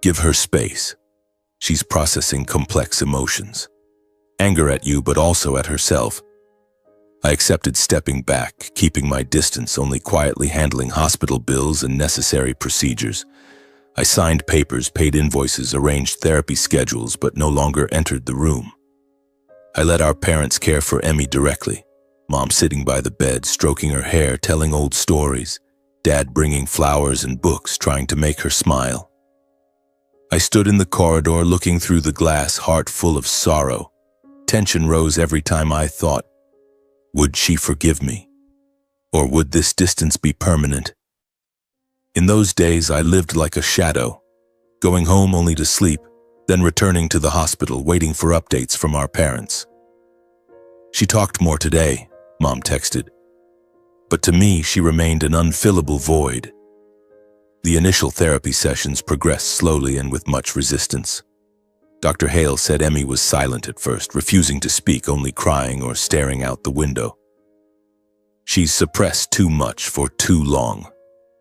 "Give her space. She's processing complex emotions. Anger at you, but also at herself." I accepted, stepping back, keeping my distance, only quietly handling hospital bills and necessary procedures. I signed papers, paid invoices, arranged therapy schedules, but no longer entered the room. I let our parents care for Emmy directly. Mom sitting by the bed, stroking her hair, telling old stories. Dad bringing flowers and books, trying to make her smile. I stood in the corridor, looking through the glass, heart full of sorrow. Tension rose every time I thought, would she forgive me? Or would this distance be permanent? In those days, I lived like a shadow, going home only to sleep, then returning to the hospital, waiting for updates from our parents. She talked more today, Mom texted. But to me, she remained an unfillable void. The initial therapy sessions progressed slowly and with much resistance. Dr. Hale said Emmy was silent at first, refusing to speak, only crying or staring out the window. She's suppressed too much for too long.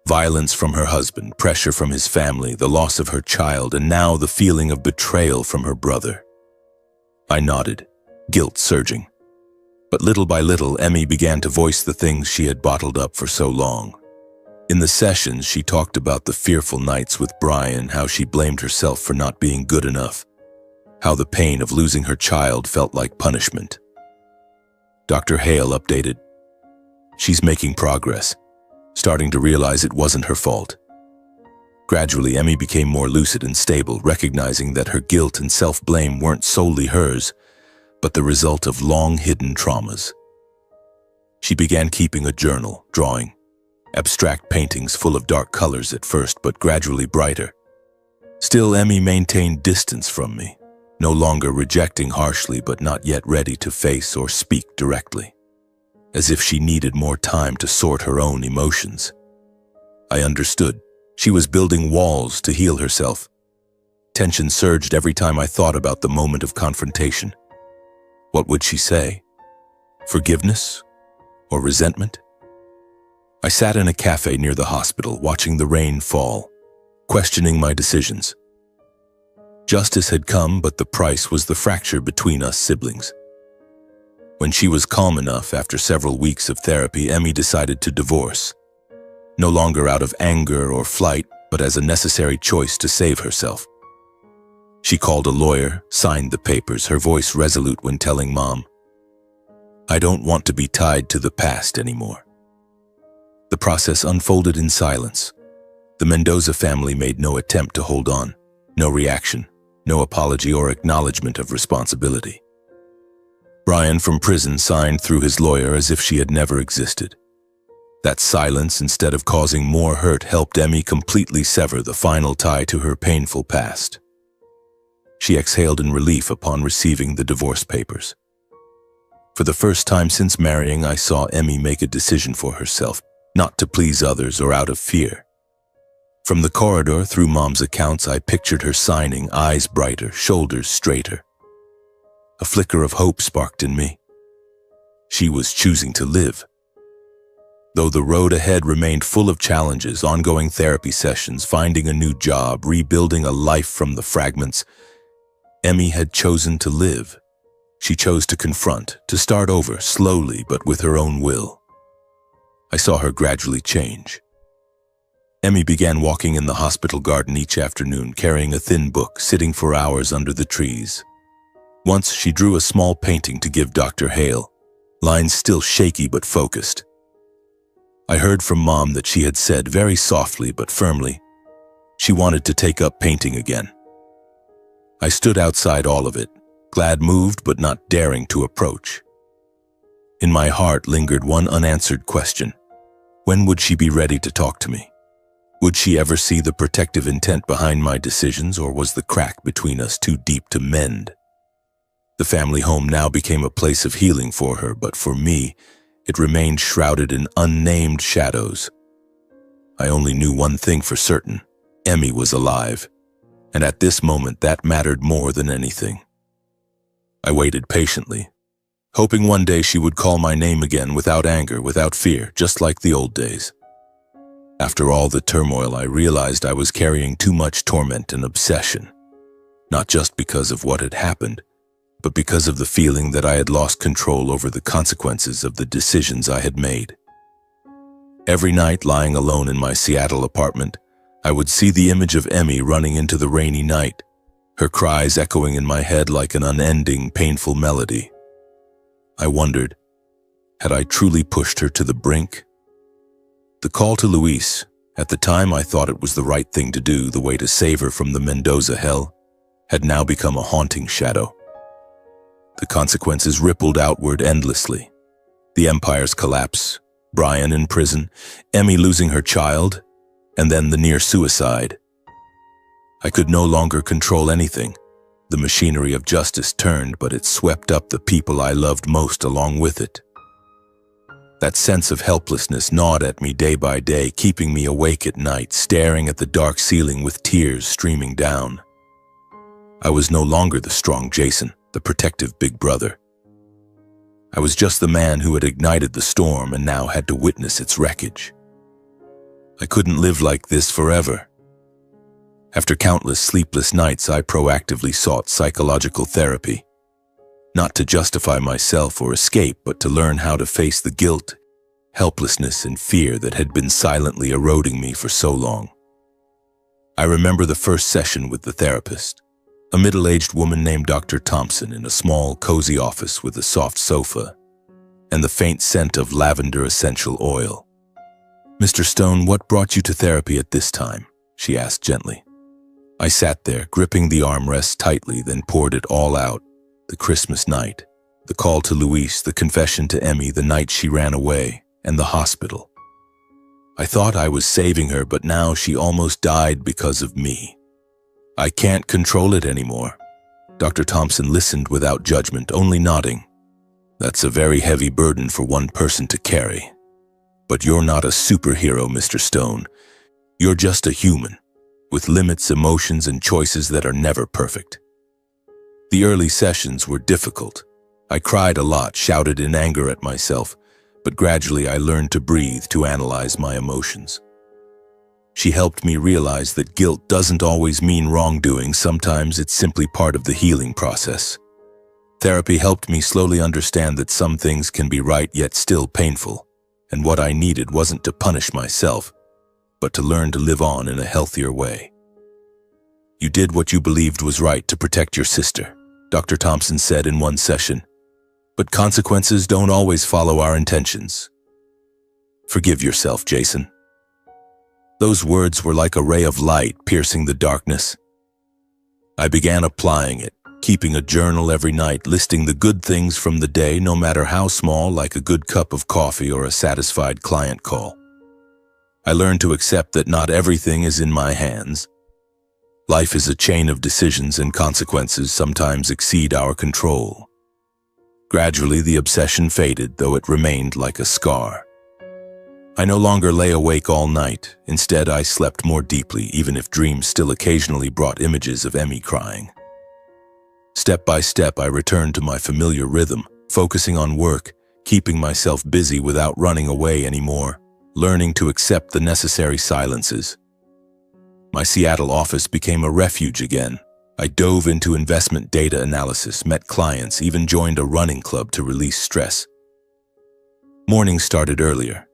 Violence from her husband, pressure from his family, the loss of her child, and now the feeling of betrayal from her brother. I nodded, guilt surging. But little by little, Emmy began to voice the things she had bottled up for so long. In the sessions, she talked about the fearful nights with Brian, how she blamed herself for not being good enough, how the pain of losing her child felt like punishment. Dr. Hale updated, she's making progress, starting to realize it wasn't her fault. Gradually, Emmy became more lucid and stable, recognizing that her guilt and self-blame weren't solely hers, but the result of long-hidden traumas. She began keeping a journal, drawing, abstract paintings full of dark colors at first, but gradually brighter. Still, Emmy maintained distance from me, no longer rejecting harshly, but not yet ready to face or speak directly, as if she needed more time to sort her own emotions. I understood. She was building walls to heal herself. Tension surged every time I thought about the moment of confrontation. What would she say? Forgiveness? Or resentment? I sat in a cafe near the hospital, watching the rain fall, questioning my decisions. Justice had come, but the price was the fracture between us siblings. When she was calm enough, after several weeks of therapy, Emmy decided to divorce. No longer out of anger or flight, but as a necessary choice to save herself. She called a lawyer, signed the papers, her voice resolute when telling Mom, I don't want to be tied to the past anymore. The process unfolded in silence. The Mendoza family made no attempt to hold on, no reaction, no apology or acknowledgement of responsibility. Brian from prison signed through his lawyer as if she had never existed. That silence, instead of causing more hurt, helped Emmy completely sever the final tie to her painful past. She exhaled in relief upon receiving the divorce papers. For the first time since marrying, I saw Emmy make a decision for herself, not to please others or out of fear. From the corridor, through Mom's accounts, I pictured her signing, eyes brighter, shoulders straighter. A flicker of hope sparked in me. She was choosing to live. Though the road ahead remained full of challenges, ongoing therapy sessions, finding a new job, rebuilding a life from the fragments, Emmy had chosen to live. She chose to confront, to start over, slowly but with her own will. I saw her gradually change. Emmy began walking in the hospital garden each afternoon, carrying a thin book, sitting for hours under the trees. Once she drew a small painting to give Dr. Hale, lines still shaky but focused. I heard from Mom that she had said very softly but firmly, she wanted to take up painting again. I stood outside all of it, glad, moved but not daring to approach. In my heart lingered one unanswered question. When would she be ready to talk to me? Would she ever see the protective intent behind my decisions, or was the crack between us too deep to mend? The family home now became a place of healing for her, but for me, it remained shrouded in unnamed shadows. I only knew one thing for certain. Emmy was alive, and at this moment that mattered more than anything. I waited patiently, hoping one day she would call my name again, without anger, without fear, just like the old days. After all the turmoil, I realized I was carrying too much torment and obsession, not just because of what had happened, but because of the feeling that I had lost control over the consequences of the decisions I had made. Every night, lying alone in my Seattle apartment, I would see the image of Emmy running into the rainy night, her cries echoing in my head like an unending, painful melody. I wondered, had I truly pushed her to the brink? The call to Luis, at the time I thought it was the right thing to do, the way to save her from the Mendoza hell, had now become a haunting shadow. The consequences rippled outward endlessly. The Empire's collapse, Brian in prison, Emmy losing her child, and then the near suicide. I could no longer control anything. The machinery of justice turned, but it swept up the people I loved most along with it. That sense of helplessness gnawed at me day by day, keeping me awake at night, staring at the dark ceiling with tears streaming down. I was no longer the strong Jason, the protective big brother. I was just the man who had ignited the storm and now had to witness its wreckage. I couldn't live like this forever. After countless sleepless nights, I proactively sought psychological therapy. Not to justify myself or escape, but to learn how to face the guilt, helplessness, and fear that had been silently eroding me for so long. I remember the first session with the therapist, a middle-aged woman named Dr. Thompson, in a small, cozy office with a soft sofa and the faint scent of lavender essential oil. "Mr. Stone, what brought you to therapy at this time?" she asked gently. I sat there, gripping the armrest tightly, then poured it all out. The Christmas night, the call to Luis, the confession to Emmy, the night she ran away, and the hospital. I thought I was saving her, but now she almost died because of me. I can't control it anymore. Dr. Thompson listened without judgment, only nodding. "That's a very heavy burden for one person to carry. But you're not a superhero, Mr. Stone. You're just a human, with limits, emotions, and choices that are never perfect." The early sessions were difficult. I cried a lot, shouted in anger at myself, but gradually I learned to breathe, to analyze my emotions. She helped me realize that guilt doesn't always mean wrongdoing. Sometimes it's simply part of the healing process. Therapy helped me slowly understand that some things can be right yet still painful, and what I needed wasn't to punish myself, but to learn to live on in a healthier way. "You did what you believed was right to protect your sister," Dr. Thompson said in one session, "but consequences don't always follow our intentions. Forgive yourself, Jason." Those words were like a ray of light piercing the darkness. I began applying it, keeping a journal every night, listing the good things from the day, no matter how small, like a good cup of coffee or a satisfied client call. I learned to accept that not everything is in my hands. Life is a chain of decisions, and consequences sometimes exceed our control. Gradually, the obsession faded, though it remained like a scar. I no longer lay awake all night. Instead, I slept more deeply, even if dreams still occasionally brought images of Emmy crying. Step by step, I returned to my familiar rhythm, focusing on work, keeping myself busy without running away anymore, learning to accept the necessary silences. My Seattle office became a refuge again. I dove into investment data analysis, met clients, even joined a running club to release stress. Mornings started earlier.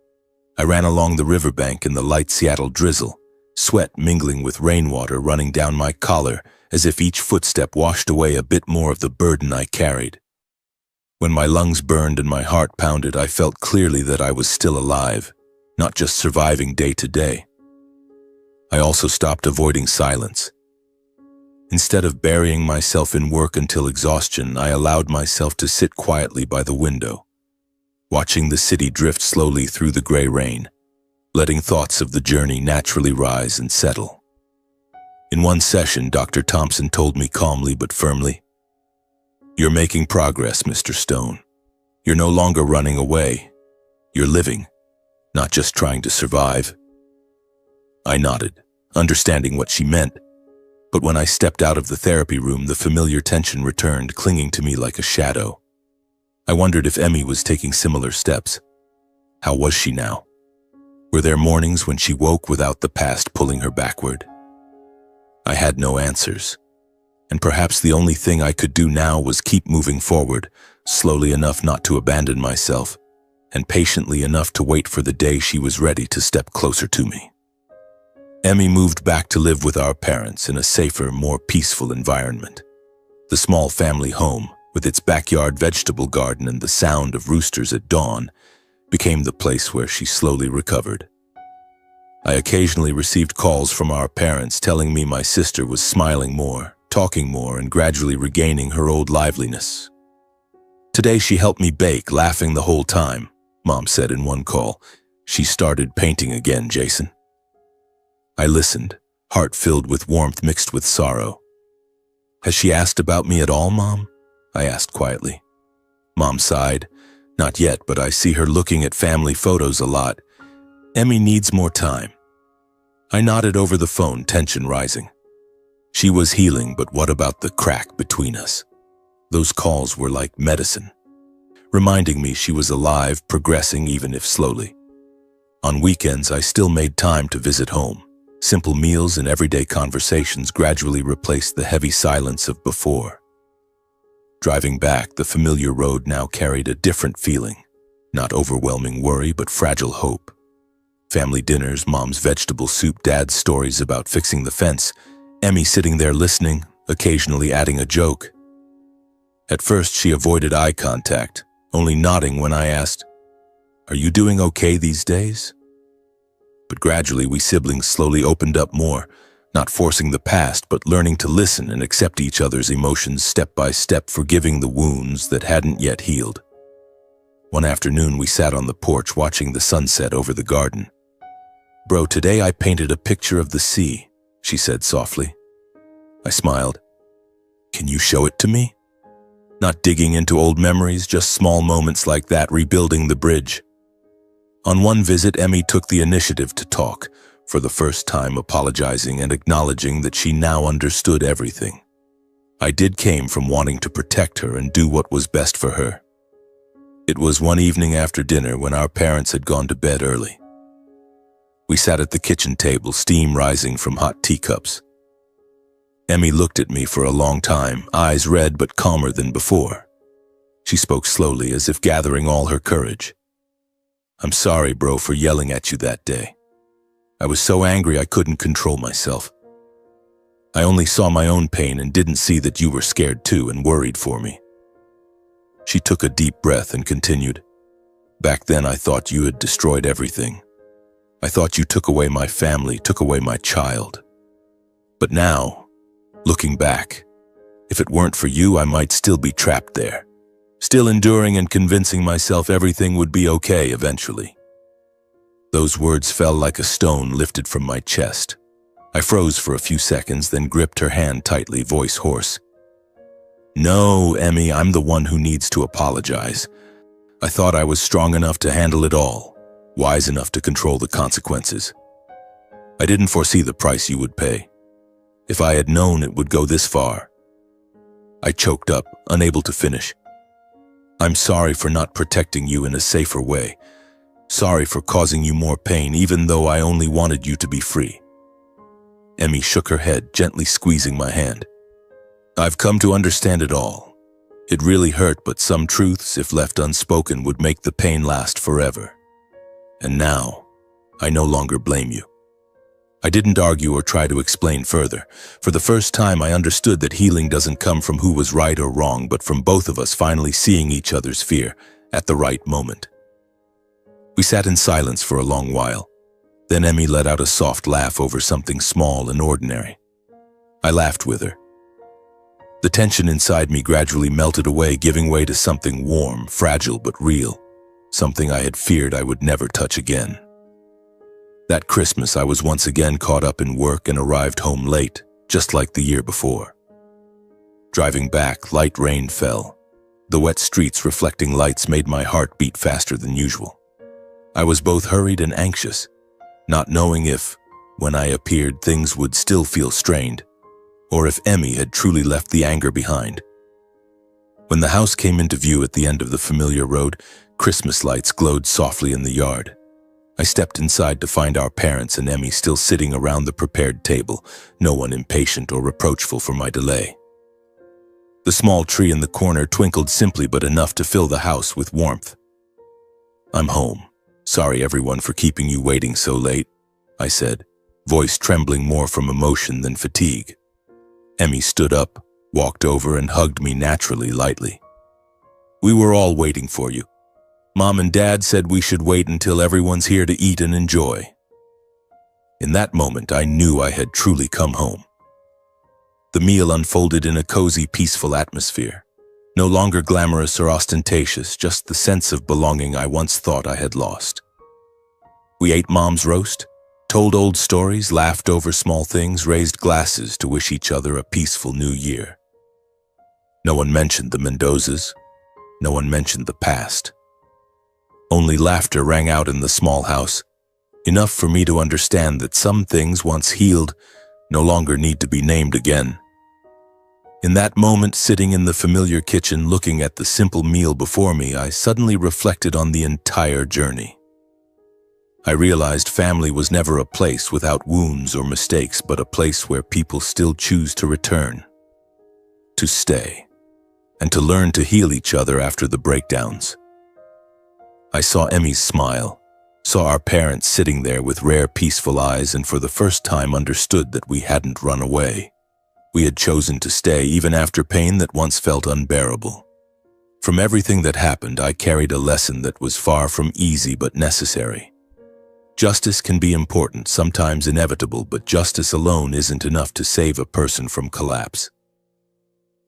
I ran along the riverbank in the light Seattle drizzle, sweat mingling with rainwater running down my collar as if each footstep washed away a bit more of the burden I carried. When my lungs burned and my heart pounded, I felt clearly that I was still alive, not just surviving day to day. I also stopped avoiding silence. Instead of burying myself in work until exhaustion, I allowed myself to sit quietly by the window, watching the city drift slowly through the gray rain, letting thoughts of the journey naturally rise and settle. In one session, Dr. Thompson told me calmly but firmly, "You're making progress, Mr. Stone. You're no longer running away. You're living, not just trying to survive." I nodded, understanding what she meant, but when I stepped out of the therapy room, the familiar tension returned, clinging to me like a shadow. I wondered if Emmy was taking similar steps. How was she now? Were there mornings when she woke without the past pulling her backward? I had no answers, and perhaps the only thing I could do now was keep moving forward, slowly enough not to abandon myself, and patiently enough to wait for the day she was ready to step closer to me. Emmy moved back to live with our parents in a safer, more peaceful environment. The small family home, with its backyard vegetable garden and the sound of roosters at dawn, became the place where she slowly recovered. I occasionally received calls from our parents telling me my sister was smiling more, talking more, and gradually regaining her old liveliness. "Today she helped me bake, laughing the whole time," Mom said in one call. "She started painting again, Jason." I listened, heart filled with warmth mixed with sorrow. "Has she asked about me at all, Mom?" I asked quietly. Mom sighed. "Not yet, but I see her looking at family photos a lot. Emmy needs more time." I nodded over the phone, tension rising. She was healing, but what about the crack between us? Those calls were like medicine, reminding me she was alive, progressing even if slowly. On weekends, I still made time to visit home. Simple meals and everyday conversations gradually replaced the heavy silence of before. Driving back, the familiar road now carried a different feeling. Not overwhelming worry, but fragile hope. Family dinners, Mom's vegetable soup, Dad's stories about fixing the fence, Emmy sitting there listening, occasionally adding a joke. At first, she avoided eye contact, only nodding when I asked, "Are you doing okay these days?" But gradually, we siblings slowly opened up more, not forcing the past, but learning to listen and accept each other's emotions step by step, forgiving the wounds that hadn't yet healed. One afternoon, we sat on the porch watching the sunset over the garden. "Bro, today I painted a picture of the sea," she said softly. I smiled. "Can you show it to me?" Not digging into old memories, just small moments like that, rebuilding the bridge. On one visit, Emmy took the initiative to talk, for the first time apologizing and acknowledging that she now understood everything. I came from wanting to protect her and do what was best for her. It was one evening after dinner when our parents had gone to bed early. We sat at the kitchen table, steam rising from hot teacups. Emmy looked at me for a long time, eyes red but calmer than before. She spoke slowly, as if gathering all her courage. "I'm sorry, bro, for yelling at you that day. I was so angry I couldn't control myself. I only saw my own pain and didn't see that you were scared too and worried for me." She took a deep breath and continued, "Back then I thought you had destroyed everything. I thought you took away my family, took away my child. But now, looking back, if it weren't for you, I might still be trapped there, still enduring and convincing myself everything would be okay eventually." Those words fell like a stone lifted from my chest. I froze for a few seconds, then gripped her hand tightly, voice hoarse. "No, Emmy, I'm the one who needs to apologize. I thought I was strong enough to handle it all, wise enough to control the consequences. I didn't foresee the price you would pay. If I had known it would go this far." I choked up, unable to finish. "I'm sorry for not protecting you in a safer way. Sorry for causing you more pain, even though I only wanted you to be free." Emmy shook her head, gently squeezing my hand. "I've come to understand it all. It really hurt, but some truths, if left unspoken, would make the pain last forever. And now, I no longer blame you." I didn't argue or try to explain further. For the first time, I understood that healing doesn't come from who was right or wrong, but from both of us finally seeing each other's fear at the right moment. We sat in silence for a long while. Then Emmy let out a soft laugh over something small and ordinary. I laughed with her. The tension inside me gradually melted away, giving way to something warm, fragile but real, something I had feared I would never touch again. That Christmas, I was once again caught up in work and arrived home late, just like the year before. Driving back, light rain fell. The wet streets reflecting lights made my heart beat faster than usual. I was both hurried and anxious, not knowing if, when I appeared, things would still feel strained, or if Emmy had truly left the anger behind. When the house came into view at the end of the familiar road, Christmas lights glowed softly in the yard. I stepped inside to find our parents and Emmy still sitting around the prepared table, no one impatient or reproachful for my delay. The small tree in the corner twinkled simply but enough to fill the house with warmth. "I'm home. Sorry everyone for keeping you waiting so late," I said. voice trembling more from emotion than fatigue. Emmy stood up, walked over, and hugged me naturally, lightly. "We were all waiting for you. Mom and Dad said we should wait until everyone's here to eat and enjoy." In that moment, I knew I had truly come home. The meal unfolded in a cozy, peaceful atmosphere. No longer glamorous or ostentatious, just the sense of belonging I once thought I had lost. We ate Mom's roast, told old stories, laughed over small things, raised glasses to wish each other a peaceful new year. No one mentioned the Mendozas. No one mentioned the past. Only laughter rang out in the small house, enough for me to understand that some things once healed no longer need to be named again. In that moment, sitting in the familiar kitchen, looking at the simple meal before me, I suddenly reflected on the entire journey. I realized family was never a place without wounds or mistakes, but a place where people still choose to return, to stay, and to learn to heal each other after the breakdowns. I saw Emmy's smile, saw our parents sitting there with rare, peaceful eyes, and for the first time understood that we hadn't run away. We had chosen to stay even after pain that once felt unbearable. From everything that happened, I carried a lesson that was far from easy but necessary. Justice can be important, sometimes inevitable, but justice alone isn't enough to save a person from collapse.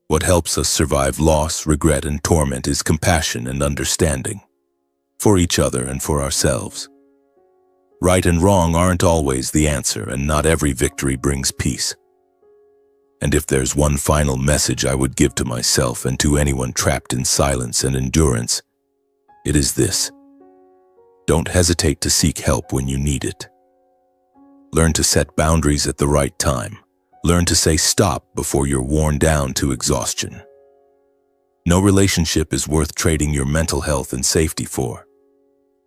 What helps us survive loss, regret, and torment is compassion and understanding, for each other and for ourselves. Right and wrong aren't always the answer, and not every victory brings peace. And if there's one final message I would give to myself and to anyone trapped in silence and endurance, it is this: don't hesitate to seek help when you need it. Learn to set boundaries at the right time. Learn to say stop before you're worn down to exhaustion. No relationship is worth trading your mental health and safety for.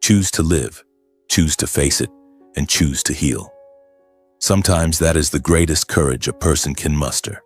Choose to live, choose to face it, and choose to heal. Sometimes that is the greatest courage a person can muster.